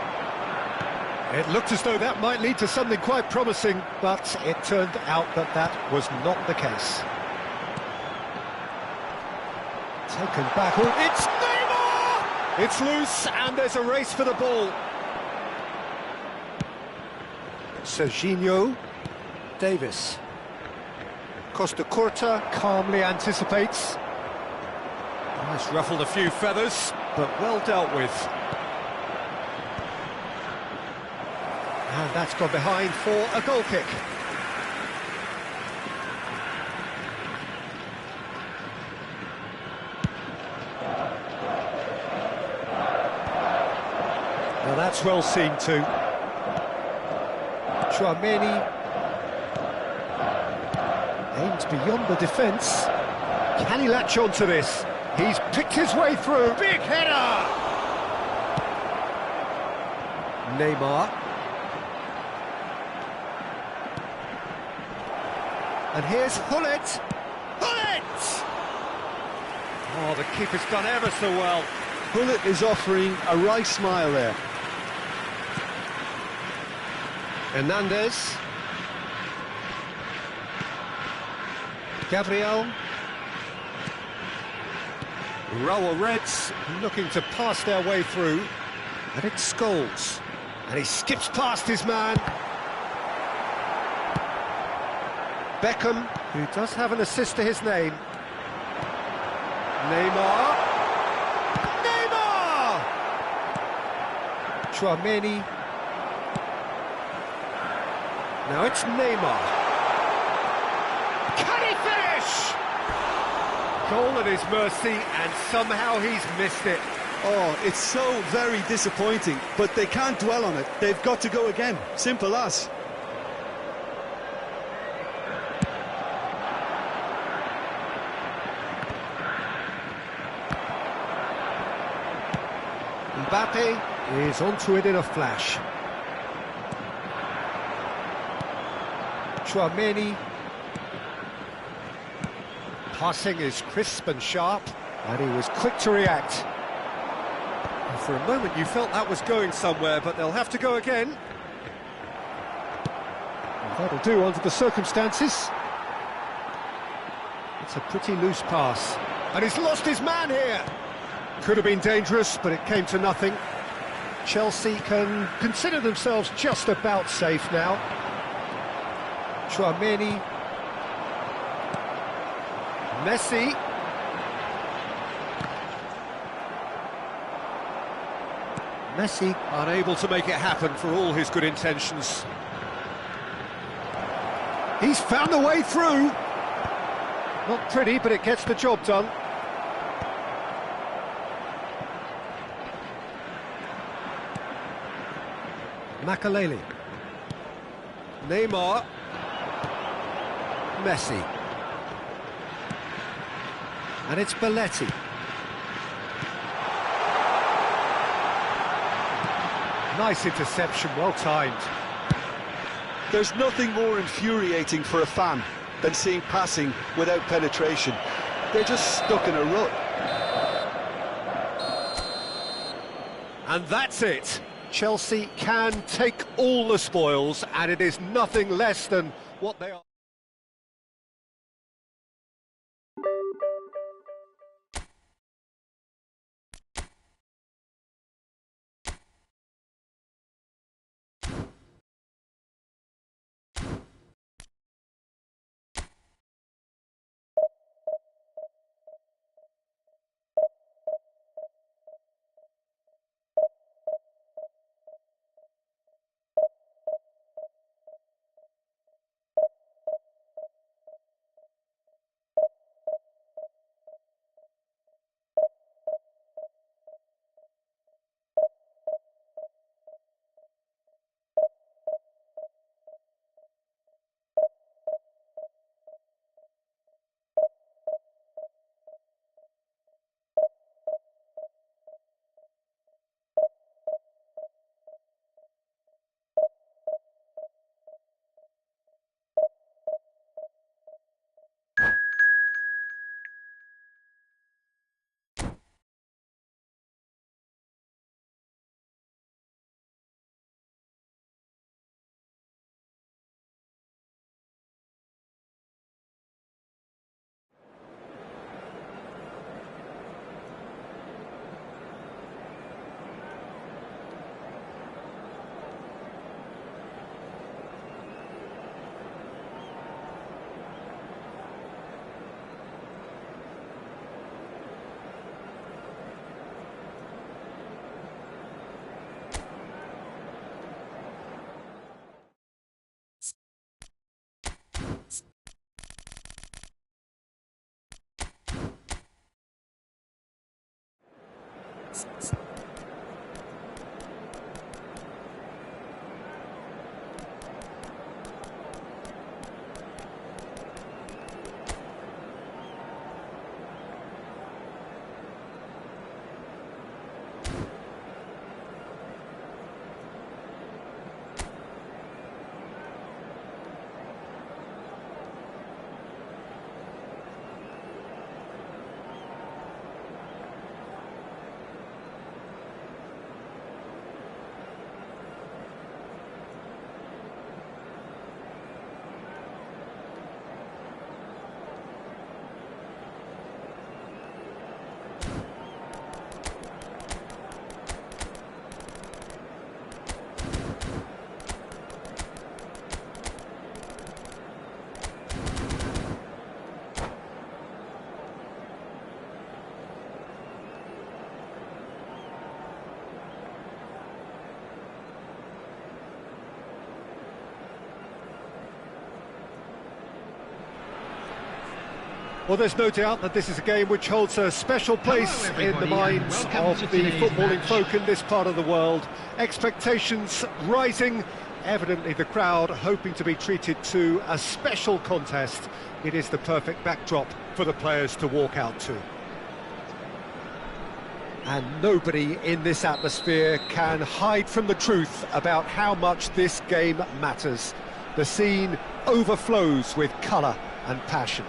A: It looked as though that might lead to something quite promising, but it turned out that that was not the case. Taken back, oh, it's Neymar! It's loose, and there's a race for the ball. Serginho, Davis. Costa Curta calmly anticipates. Oh, it's ruffled a few feathers, but well dealt with. And that's gone behind for a goal kick. Now that's well seen too. Tchouaméni aims beyond the defence. Can he latch on to this? He's picked his way through. Big header! Neymar. And here's Gullit. Gullit! Oh, the keeper's done ever so well.
B: Gullit is offering a wry smile there.
A: Hernandez. Gabriel. Raul Reds looking to pass their way through. And it's Scholes. And he skips past his man. Beckham, who does have an assist to his name. Neymar. Neymar! Tchouaméni. Now it's Neymar. Can he finish? Goal at his mercy, and somehow he's missed it.
B: Oh, it's so very disappointing, but they can't dwell on it. They've got to go again. Simple as.
A: Mbappe is onto it in a flash. Tchouaméni. Passing is crisp and sharp, and he was quick to react. And for a moment you felt that was going somewhere, but they'll have to go again. And that'll do under the circumstances. It's a pretty loose pass. And he's lost his man here. Could have been dangerous, but it came to nothing. Chelsea can consider themselves just about safe now. Tchouaméni. Messi. Messi unable to make it happen for all his good intentions. He's found a way through. Not pretty, but it gets the job done. Makaleli. Neymar. Messi. And it's Belletti. Nice interception, well timed.
B: There's nothing more infuriating for a fan than seeing passing without penetration. They're just stuck in a rut.
A: And that's it. Chelsea can take all the spoils, and it is nothing less than what they are. Well, there's no doubt that this is a game which holds a special place in the minds of the footballing folk in this part of the world. Expectations rising, evidently the crowd hoping to be treated to a special contest. It is the perfect backdrop for the players to walk out to. And nobody in this atmosphere can hide from the truth about how much this game matters. The scene overflows with colour and passion.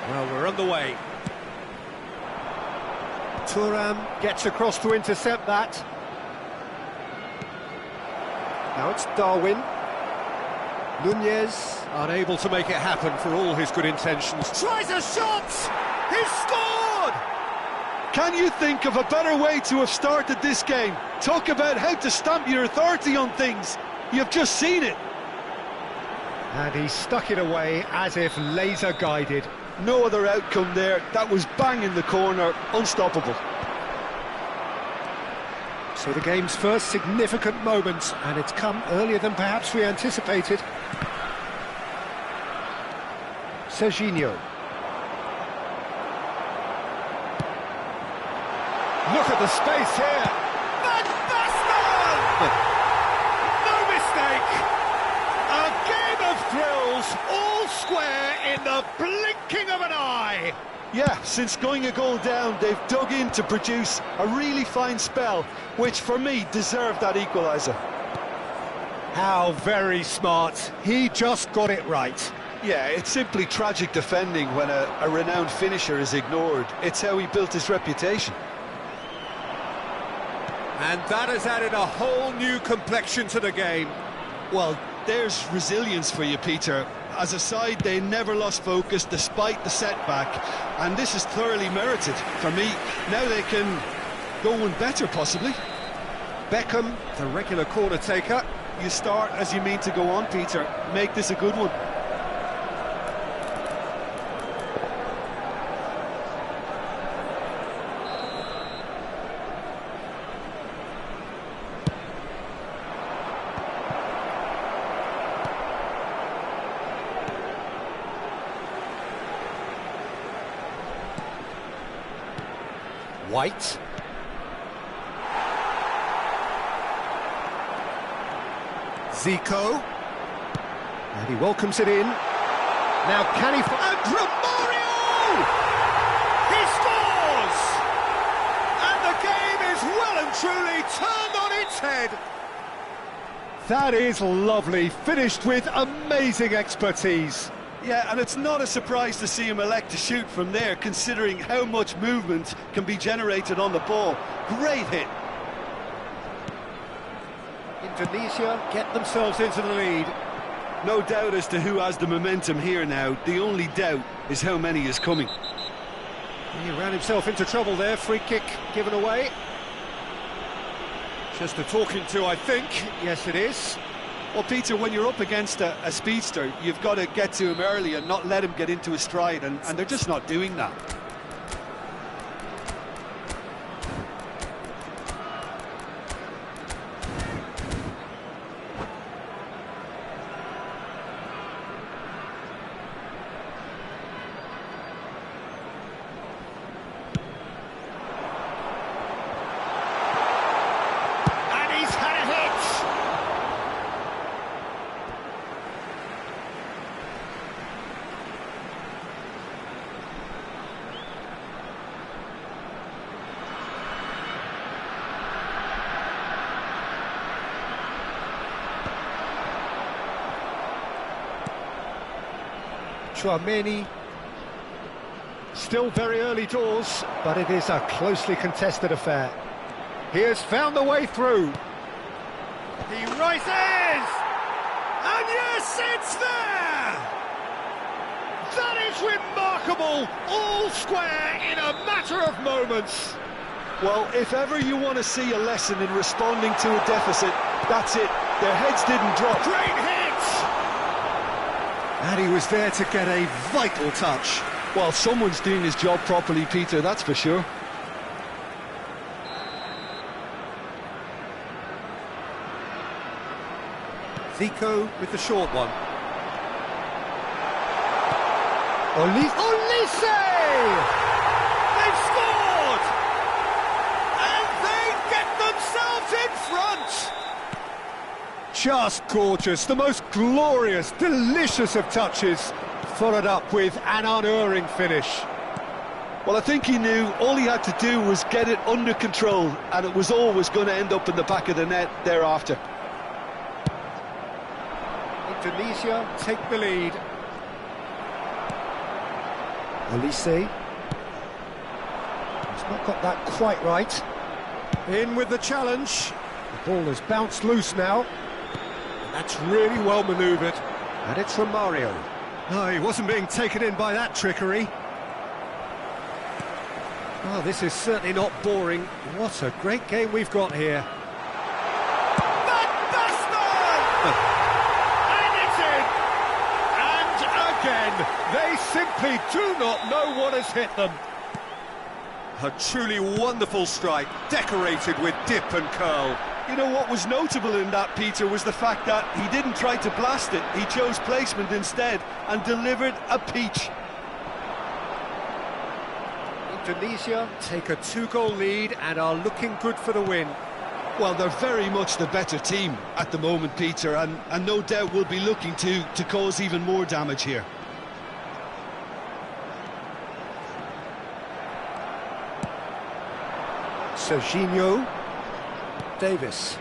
A: Well, we're underway. Thuram gets across to intercept that. Now it's Darwin. Nunez unable to make it happen for all his good intentions. Tries a shot! He's scored!
B: Can you think of a better way to have started this game? Talk about how to stamp your authority on things. You've just seen it.
A: And he stuck it away as if laser guided.
B: No other outcome there. That was bang in the corner, unstoppable.
A: So the game's first significant moment, and it's come earlier than perhaps we anticipated. Serginho. Look at the space here. Van Basten! No mistake! A game of thrills, all square in the blinking of an eye.
B: Yeah, since going a goal down, they've dug in to produce a really fine spell, which for me deserved that equaliser.
A: How very smart. He just got it right.
B: Yeah, it's simply tragic defending when a renowned finisher is ignored. It's how he built his reputation.
A: And that has added a whole new complexion to the game.
B: Well, there's resilience for you, Peter. As a side, they never lost focus despite the setback, and this is thoroughly merited. For me, now they can go one better, possibly.
A: Beckham, the regular corner taker.
B: You start as you mean to go on, Peter. Make this a good one.
A: White. Zico. And he welcomes it in. Now can he... And Romario! He scores! And the game is well and truly turned on its head. That is lovely, finished with amazing expertise.
B: Yeah, and it's not a surprise to see him elect to shoot from there, considering how much movement can be generated on the ball. Great hit.
A: Indonesia get themselves into the lead.
B: No doubt as to who has the momentum here now. The only doubt is how many is coming.
A: He ran himself into trouble there. Free kick given away. Just a talking to, I think. Yes, it is.
B: Well, Peter, when you're up against a speedster, you've got to get to him early and not let him get into a stride, and they're just not doing that.
A: Tchouaméni, still very early doors, but it is a closely contested affair. He has found the way through. He rises! And yes, it's there! That is remarkable! All square in a matter of moments.
B: Well, if ever you want to see a lesson in responding to a deficit, that's it. Their heads didn't drop.
A: Great hit! And he was there to get a vital touch.
B: Well, someone's doing his job properly, Peter, that's for sure.
A: Zico with the short one. Olise! They've scored! And they get themselves in front! Just gorgeous, the most glorious, delicious of touches, followed up with an unerring finish.
B: Well, I think he knew all he had to do was get it under control, and it was always going to end up in the back of the net thereafter.
A: Indonesia take the lead. Olise. He's not got that quite right. In with the challenge. The ball has bounced loose now. That's really well manoeuvred. And it's Romario. No, he wasn't being taken in by that trickery. Oh, this is certainly not boring. What a great game we've got here. Van Basten! And it's in! And again, they simply do not know what has hit them. A truly wonderful strike, decorated with dip and curl.
B: You know what was notable in that, Peter, was the fact that he didn't try to blast it. He chose placement instead and delivered a peach.
A: Indonesia take a 2-goal lead and are looking good for the win.
B: Well, they're very much the better team at the moment, Peter, and no doubt will be looking to cause even more damage here.
A: Serginho. Davis.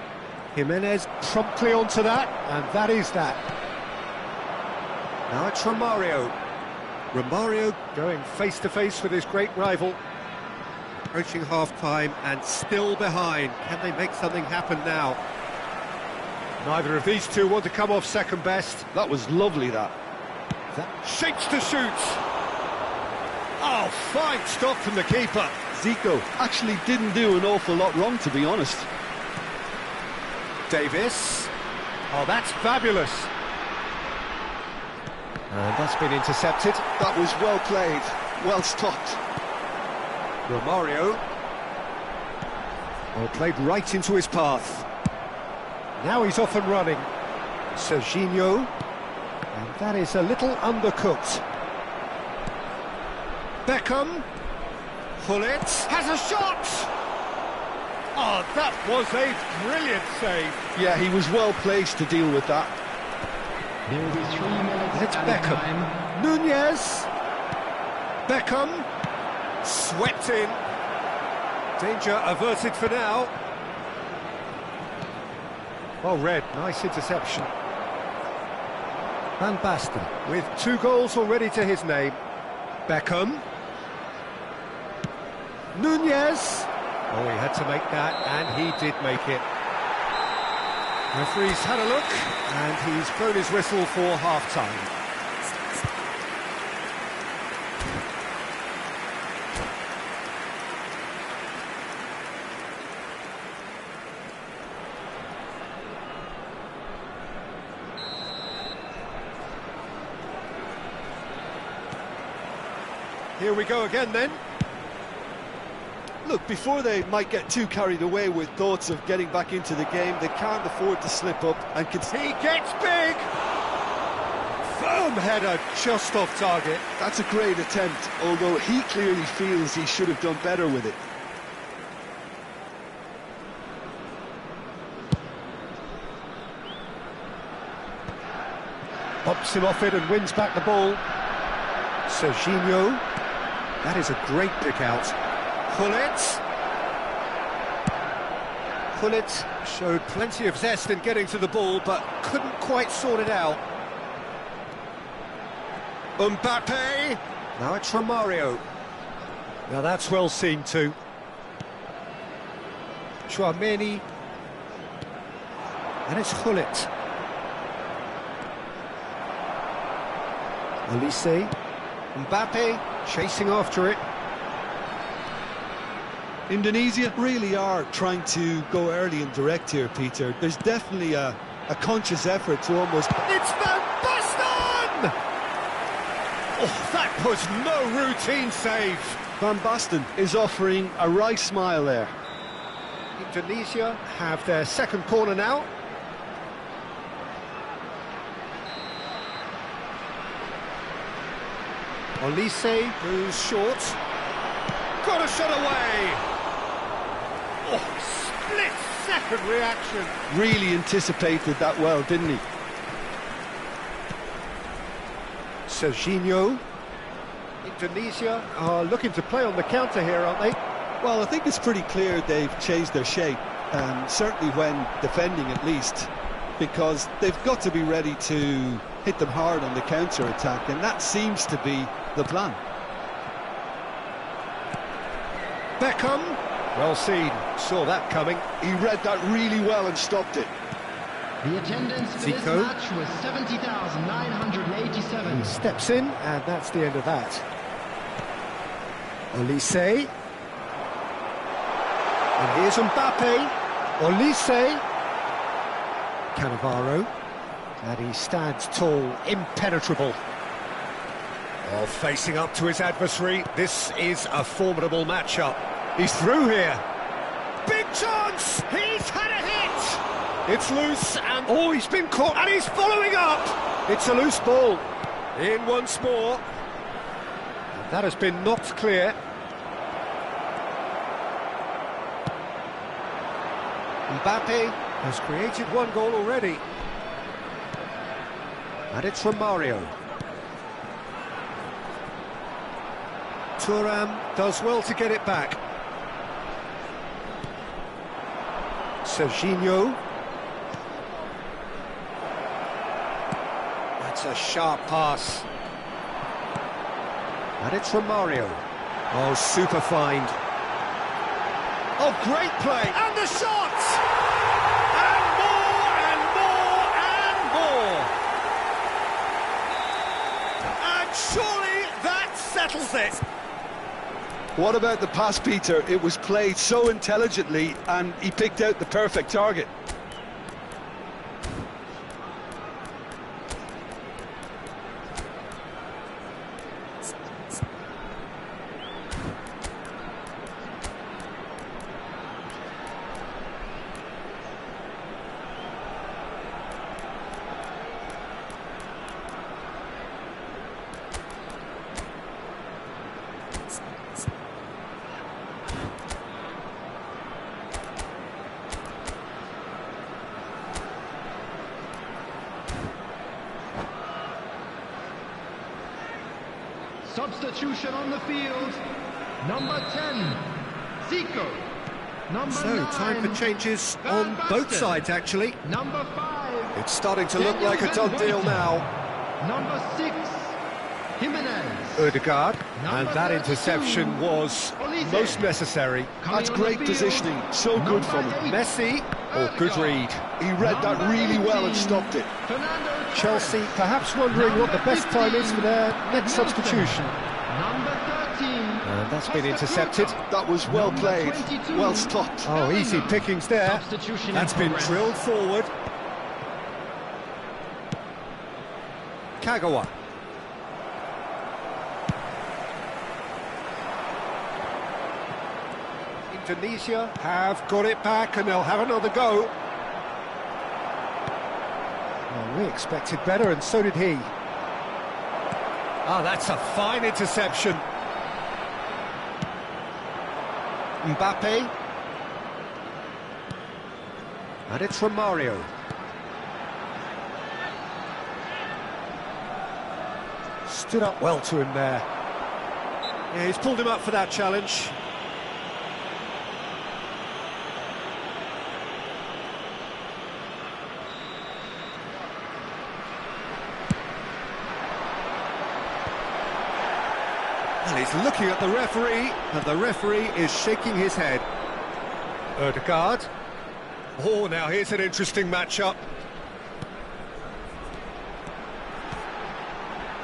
A: Jimenez promptly onto that, and that is that. Now it's Romario. Romario going face-to-face with his great rival. Approaching half-time and still behind. Can they make something happen now? Neither of these two want to come off second best.
B: That was lovely, that.
A: Shapes to shoot. Oh, fine stop from the keeper.
B: Zico actually didn't do an awful lot wrong, to be honest.
A: Davis. Oh, that's fabulous. And that's been intercepted.
B: That was well played, well stopped.
A: Romario. Well, played right into his path. Now he's off and running. Serginho. And that is a little undercooked. Beckham. Pullet. Has a shot! Oh, that was a brilliant save.
B: Yeah, he was well placed to deal with that.
C: There will be 3 minutes
A: It's
C: at
A: Beckham.
C: a time.
A: Nunez. Beckham. Swept in. Danger averted for now. Well read, nice interception. Van Basten with 2 goals already to his name. Beckham. Nunez. Oh, he had to make that, and he did make it. Referee's had a look, and he's blown his whistle for half-time. Here we go again then.
B: Look, before they might get too carried away with thoughts of getting back into the game, they can't afford to slip up and
A: He gets big! Firm header, just off target.
B: That's a great attempt, although he clearly feels he should have done better with it.
A: Pops him off it and wins back the ball. Serginho. That is a great pick out. Gullit. Gullit showed plenty of zest in getting to the ball, but couldn't quite sort it out. Mbappe. Now it's Romario. Now that's well seen too. Tchouameni. And it's Gullit. Olise. Mbappe chasing after it.
B: Indonesia really are trying to go early and direct here, Peter. There's definitely a conscious effort to almost...
A: It's Van Basten! Oh, that was no routine save.
B: Van Basten is offering a wry smile there.
A: Indonesia have their second corner now. Olise moves short. Got a shot away! Oh, split-second reaction.
B: Really anticipated that well, didn't he?
A: Serginho. Indonesia are looking to play on the counter here, aren't they?
B: Well, I think it's pretty clear they've changed their shape, certainly when defending at least, because they've got to be ready to hit them hard on the counter-attack, and that seems to be the plan.
A: Beckham, well seen, saw that coming.
B: He read that really well and stopped it.
C: The attendance for this
A: Zico.
C: match was 70,987.
A: He steps in, and that's the end of that. Olise. And here's Mbappe. Olise. Cannavaro. And he stands tall, impenetrable. Oh, facing up to his adversary, this is a formidable matchup. He's through here. Big chance! He's had a hit! It's loose, and oh, he's been caught, and he's following up! It's a loose ball. In once more. And that has been knocked clear. Mbappe has created one goal already. And it's Romario. Thuram does well to get it back. Serginho. That's a sharp pass. And it's Romario. Oh, super find. Oh, great play. And the shot! And more, and more, and more. And surely that settles it.
B: What about the pass, Peter? It was played so intelligently, and he picked out the perfect target.
C: Substitution on the field. Number 10, Zico. Number
A: So,
C: 9,
A: time for changes
C: Van
A: on both
C: Basten.
A: sides, actually.
C: Number 5,
A: It's starting to look
C: Daniel
A: like a done
C: Van
A: deal
C: Buiten.
A: now.
C: Number 6, Jimenez.
A: Odegaard,
C: Number
A: and that
C: 32,
A: interception was
C: Olise.
A: most necessary.
C: Coming
B: That's
C: on the
B: great
C: field,
B: positioning, so good
C: number
B: from him.
C: 8,
A: Messi, oh, good read.
B: He read that
C: Number
B: really well and
C: 18,
B: stopped it.
C: Fernando
A: Chelsea perhaps wondering what the best time is for their next substitution.
C: Number 13,
A: And that's been intercepted.
B: That was well
C: Number
B: played,
C: 22.
B: well stopped.
A: Oh, easy pickings there.
C: Substitution in
A: That's been
C: progress.
A: drilled forward. Kagawa. Tunisia have got it back and they'll have another go. Well, we expected better and so did he. Ah, that's a fine interception. Mbappe. And it's Romario. Stood up well to him there. Yeah, he's pulled him up for that challenge. And he's looking at the referee, and the referee is shaking his head. Ødegaard. Oh, now here's an interesting matchup.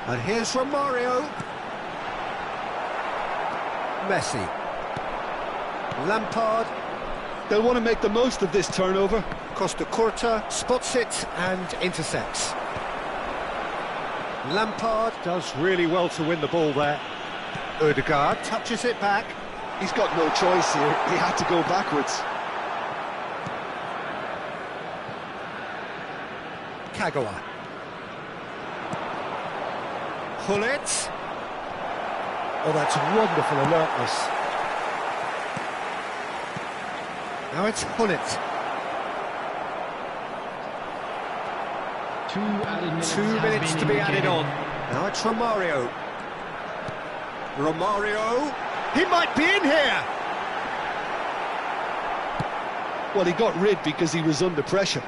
A: And here's Romario. Messi. Lampard.
B: They'll want to make the most of this turnover.
A: Costa Curta spots it and intercepts. Lampard does really well to win the ball there. Ødegaard touches it back.
B: He's got no choice here. He had to go backwards.
A: Kagawa. Gullit. Oh, that's wonderful alertness. Now it's Gullit. 2 minutes to be added on. Now it's Romario. Romario. He might be in here.
B: Well, he got rid because he was under pressure.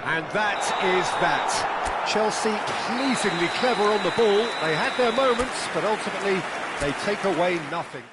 A: And that is that. Chelsea pleasingly clever on the ball. They had their moments, but ultimately they take away nothing.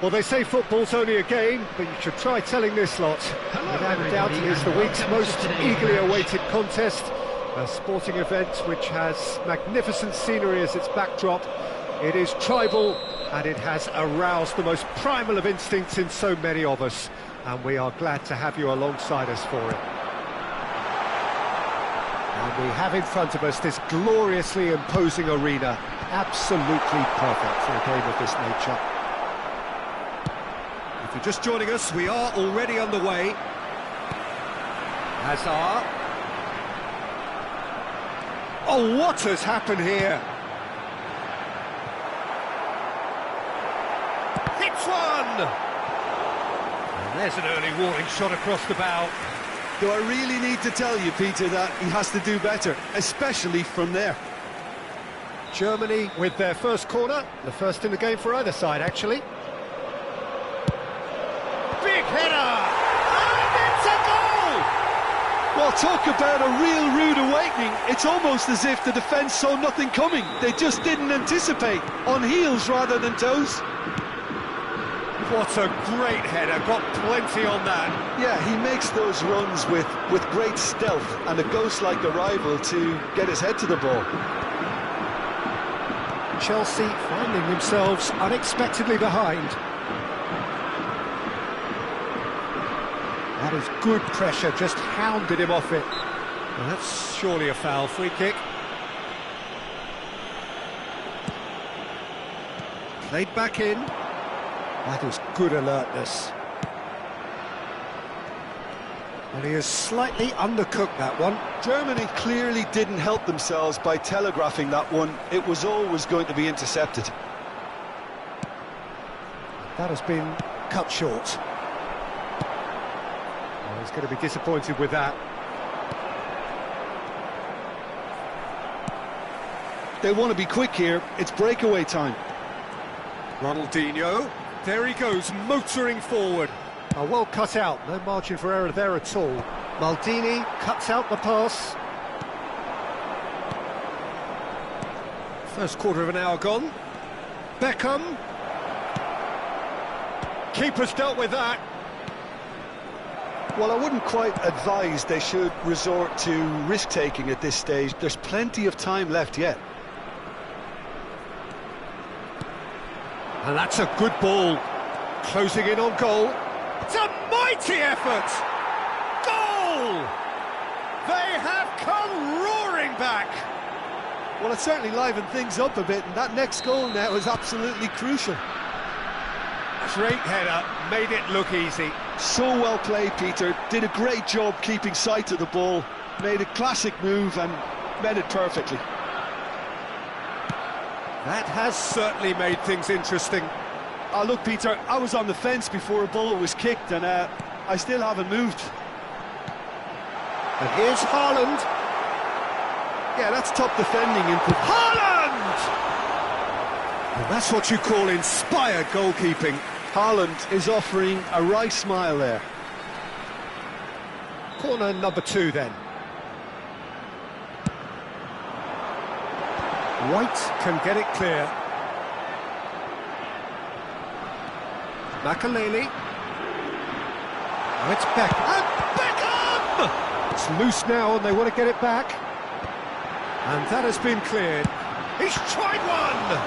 A: Well, they say football's only a game, but you should try telling this lot. Without a doubt, it is the week's most eagerly awaited contest. A sporting event which has magnificent scenery as its backdrop. It is tribal, and it has aroused the most primal of instincts in so many of us. And we are glad to have you alongside us for it. And we have in front of us this gloriously imposing arena. Absolutely perfect for a game of this nature. If you're just joining us, we are already underway. Hazard. Oh, what has happened here? Hits one! And there's an early warning shot across the bow.
B: Do I really need to tell you, Peter, that he has to do better, especially from there?
A: Germany with their first corner, the first in the game for either side, actually. Big header! And it's a goal!
B: Well, talk about a real rude awakening. It's almost as if the defence saw nothing coming. They just didn't anticipate, on heels rather than toes.
A: What a great header, got plenty on that.
B: Yeah, he makes those runs with great stealth and a ghost-like arrival to get his head to the ball.
A: Chelsea finding themselves unexpectedly behind. That is good pressure, just hounded him off it. Well, that's surely a foul. Free kick. Played back in. That is good alertness. And he has slightly undercooked that one.
B: Germany clearly didn't help themselves by telegraphing that one. It was always going to be intercepted.
A: That has been cut short. Well, he's going to be disappointed with that.
B: They want to be quick here. It's breakaway time.
A: Ronaldinho. There he goes, motoring forward. Oh, well cut out, no margin for error there at all. Maldini cuts out the pass. First quarter of an hour gone. Beckham. Keeper's dealt with that.
B: Well, I wouldn't quite advise they should resort to risk-taking at this stage. There's plenty of time left yet.
A: And that's a good ball. Closing in on goal. It's a mighty effort! Goal! They have come roaring back!
B: Well, it certainly livened things up a bit, and that next goal now is absolutely crucial.
A: Great header, made it look easy.
B: So well played, Peter. Did a great job keeping sight of the ball. Made a classic move and met it perfectly.
A: That has certainly made things interesting.
B: Oh, look, Peter, I was on the fence before a ball was kicked, and I still haven't moved.
A: And here's Haaland.
B: Yeah, that's top defending input.
A: Haaland! And that's what you call inspired goalkeeping.
B: Haaland is offering a wry smile there.
A: Corner number 2 then. White can get it clear. Makaleli. Oh, it's Beckham. And Beckham! It's loose now and they want to get it back. And that has been cleared. He's tried one!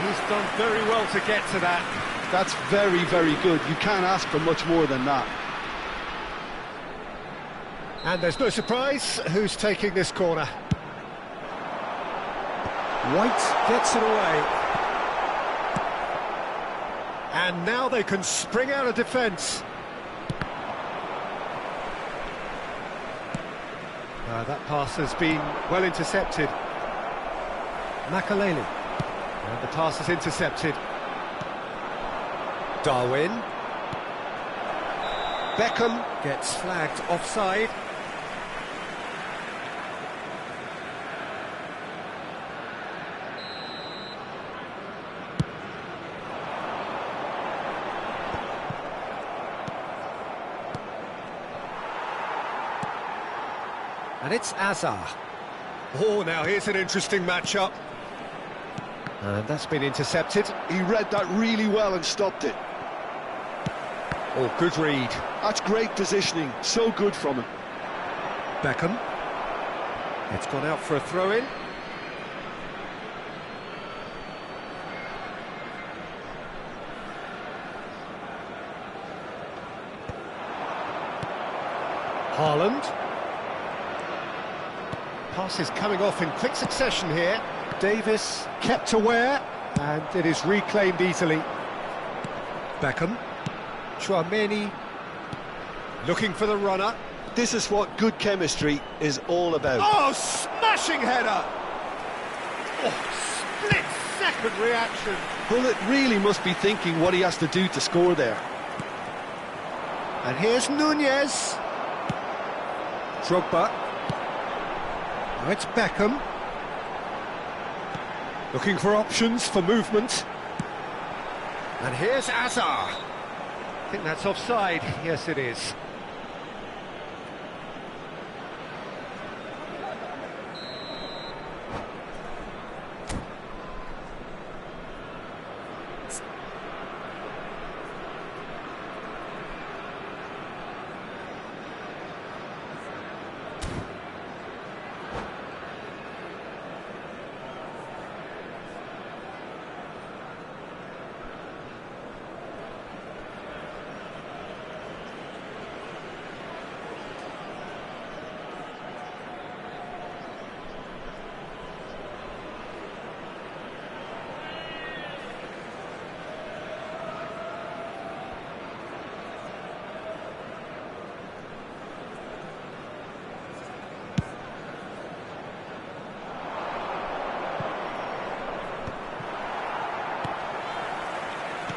A: He's done very well to get to that.
B: That's very, very good. You can't ask for much more than that.
A: And there's no surprise who's taking this corner. White gets it away. And now they can spring out of defence. That pass has been well intercepted. Makaleli. And the pass is intercepted. Darwin. Beckham gets flagged offside. And it's Hazard. Oh, now here's an interesting matchup. And that's been intercepted.
B: He read that really well and stopped it.
A: Oh, good read.
B: That's great positioning, so good from him.
A: Beckham. It's gone out for a throw-in. Haaland. Passes coming off in quick succession here. Davis kept aware, and it is reclaimed easily. Beckham. Tchouaméni. Looking for the runner.
B: This is what good chemistry is all about.
A: Oh, smashing header! Oh, split-second reaction.
B: Well, it really must be thinking what he has to do to score there.
A: And here's Nunez. Drogba. Now it's Beckham. Looking for options for movement. And here's Hazard. I think that's offside. Yes, it is.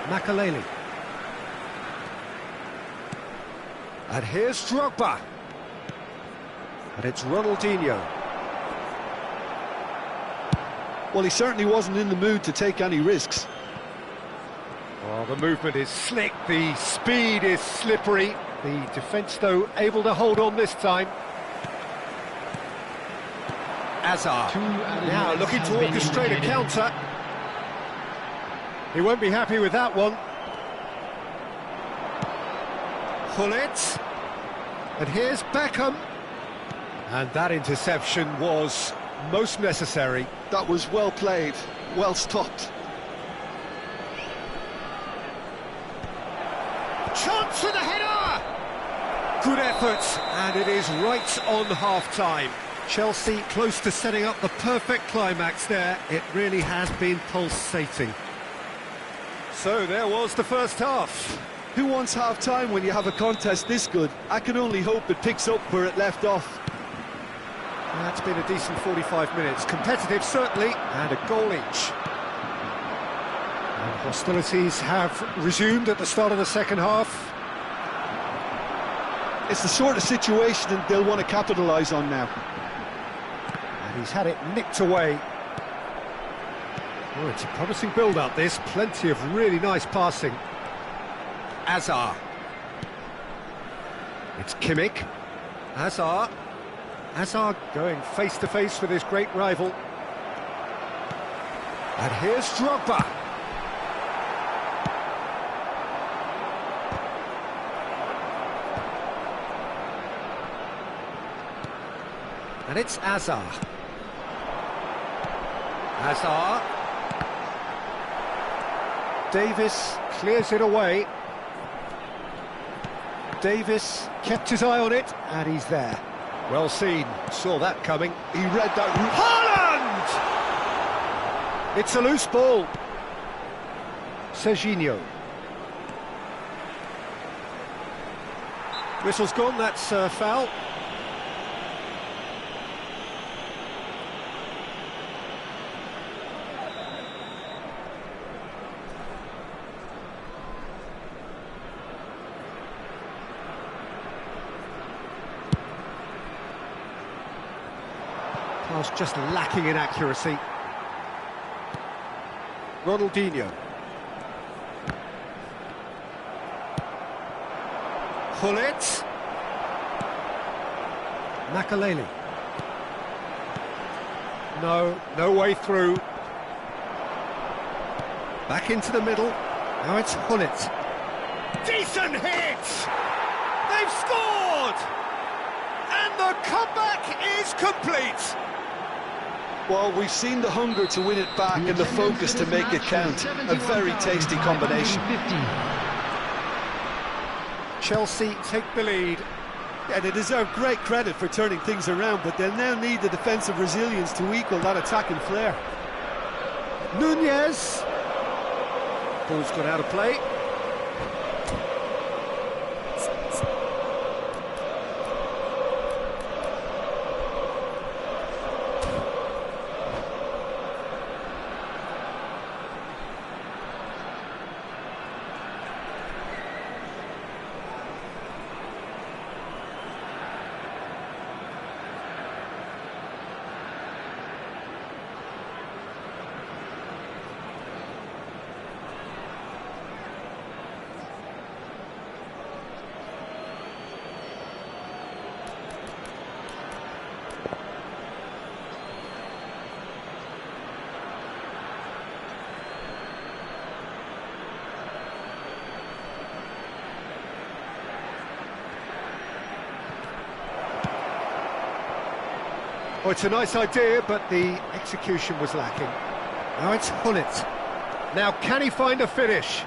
A: Makaleli. And here's Drogba. And it's Ronaldinho.
B: Well, he certainly wasn't in the mood to take any risks.
A: Oh, the movement is slick, the speed is slippery. The defence, though, able to hold on this time. Hazard. Now looking to orchestrate a counter. He won't be happy with that one. Gullit. And here's Beckham. And that interception was most necessary.
B: That was well played, well stopped.
A: Chance for the header! Good effort, and it is right on half-time. Chelsea close to setting up the perfect climax there. It really has been pulsating. So there was the first half.
B: Who wants half-time when you have a contest this good? I can only hope it picks up where it left off.
A: That's been a decent 45 minutes. Competitive, certainly, and a goal each. And hostilities have resumed at the start of the second half.
B: It's the sort of situation that they'll want to capitalise on now.
A: And he's had it nicked away. Oh, it's a promising build-up, this. Plenty of really nice passing. Hazard. It's Kimmich. Hazard. Hazard going face-to-face with his great rival. And here's Drogba. And it's Hazard. Hazard. Davis clears it away. Davis kept his eye on it, and he's there. Well seen, saw that coming.
B: He read that.
A: Haaland! It's a loose ball. Serginho. Whistle's gone, that's a foul. Pass just lacking in accuracy. Ronaldinho. Gullit. Makaleli. No way through. Back into the middle. Now it's Hullet. Decent hit! They've scored! And the comeback is complete!
B: Well, we've seen the hunger to win it back and the focus to make it count. A very tasty combination.
A: Chelsea take the lead.
B: Yeah, they deserve great credit for turning things around, but they'll now need the defensive resilience to equal that attacking flair.
A: Nunez. Ball's gone out of play. Oh, it's a nice idea, but the execution was lacking. Now it's Hullet. Now, can he find a finish?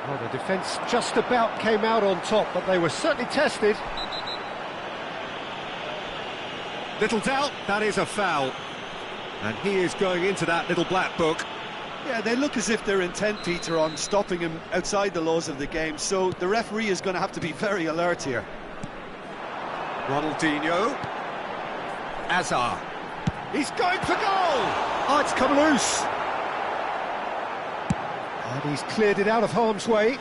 A: Well, the defence just about came out on top, but they were certainly tested. Little doubt, that is a foul. And he is going into that little black book.
B: Yeah, they look as if they're intent, Peter, on stopping him outside the laws of the game, so the referee is going to have to be very alert here.
A: Ronaldinho. Hazard. He's going for goal! Oh, it's come loose. And he's cleared it out of harm's way.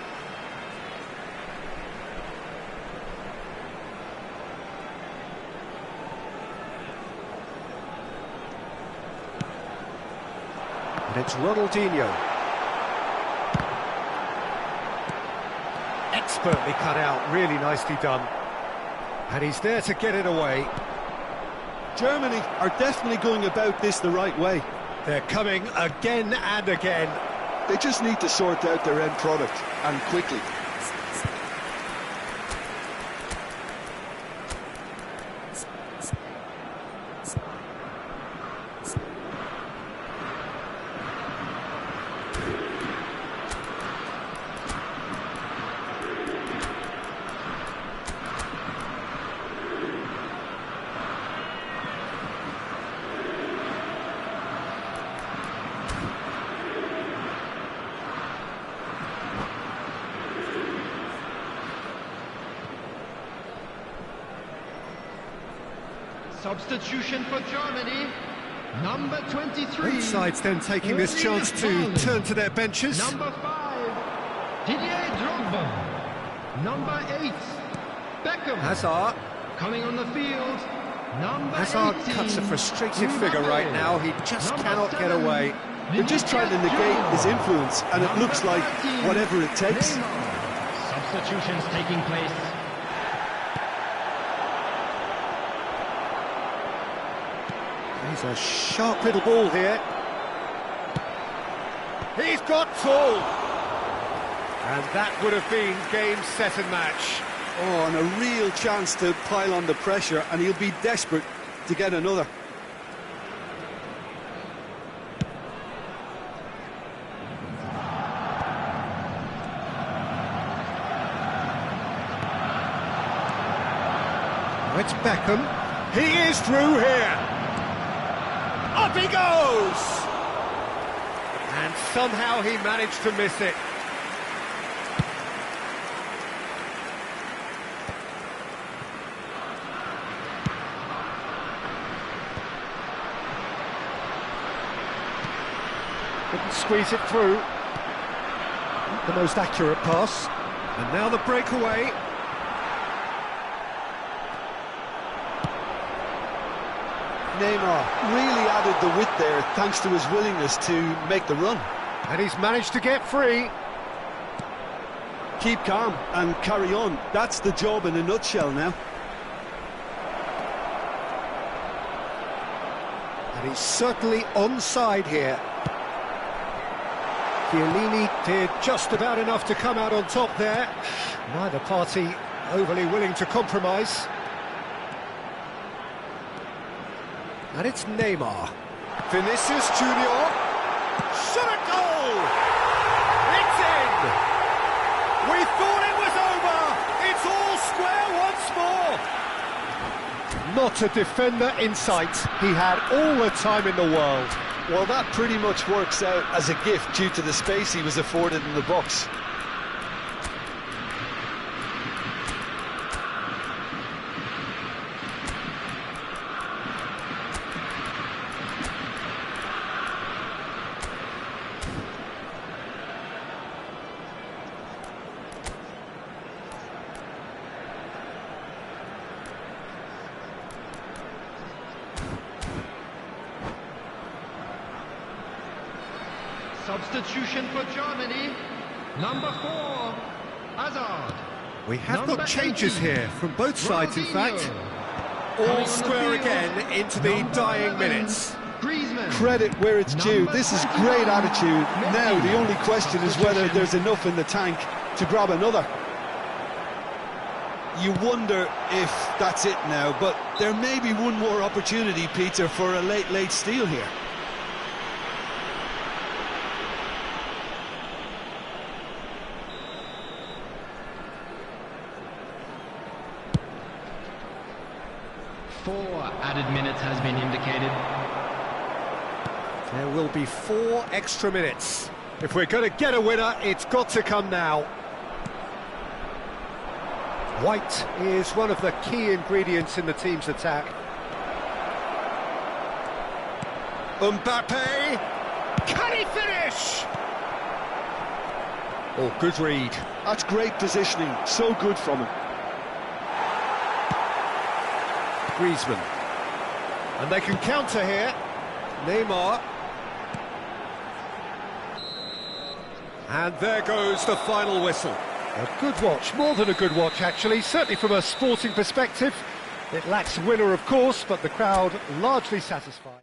A: And it's Ronaldinho. Expertly cut out, really nicely done. And he's there to get it away.
B: Germany are definitely going about this the right way.
A: They're coming again and again.
B: They just need to sort out their end product, and quickly.
C: Substitution for Germany, number 23.
A: Both sides then taking this chance to turn to their benches.
C: Number 5, Didier Drogba. Number 8, Beckham.
A: Hazard.
C: Coming on the field, number
A: Hazard
C: 18,
A: cuts a frustrated figure right now. He just
C: Number
A: cannot get
C: 7,
A: away.
B: They're just trying to negate his influence, and it looks like
C: 13,
B: whatever it takes.
C: Neymar. Substitutions taking place.
A: He's a sharp little ball here. He's got full. And that would have been game, set and match.
B: Oh, and a real chance to pile on the pressure, and he'll be desperate to get another.
A: Now it's Beckham. He is through here. Up he goes! And somehow he managed to miss it. Couldn't squeeze it through. Not the most accurate pass. And now the breakaway.
B: Neymar really added the width there thanks to his willingness to make the run.
A: And he's managed to get free.
B: Keep calm and carry on. That's the job in a nutshell now.
A: And And he's certainly onside here. Chiellini did just about enough to come out on top there. Neither party overly willing to compromise. And it's Neymar. Vinicius Junior. Shot a goal! It's in! We thought it was over! It's all square once more! Not a defender in sight. He had all the time in the world.
B: Well, that pretty much works out as a gift due to the space he was afforded in the box.
C: Substitution for Germany, number 4, Hazard.
A: We have
C: Number
A: got changes
C: 18,
A: here from both sides, in
C: Ronaldinho.
A: fact.
C: Coming
A: All
C: on the
A: square
C: field,
A: again into the
C: number
A: dying
C: 11,
A: minutes.
C: Griezmann.
B: Credit where it's due.
C: Number
B: This is
C: 21,
B: great attitude.
C: Messi.
B: Now the only question is whether there's enough in the tank to grab another. You wonder if that's it now, but there may be one more opportunity, Peter, for a late steal here.
C: Four added minutes has been indicated.
A: There will be 4 extra minutes. If we're going to get a winner, it's got to come now. White is one of the key ingredients in the team's attack. Mbappe! Can he finish? Oh, good read.
B: That's great positioning. So good from him.
A: Griezmann. And they can counter here. Neymar. And there goes the final whistle. A good watch, more than a good watch actually, certainly from a sporting perspective. It lacks a winner of course, but the crowd largely satisfied.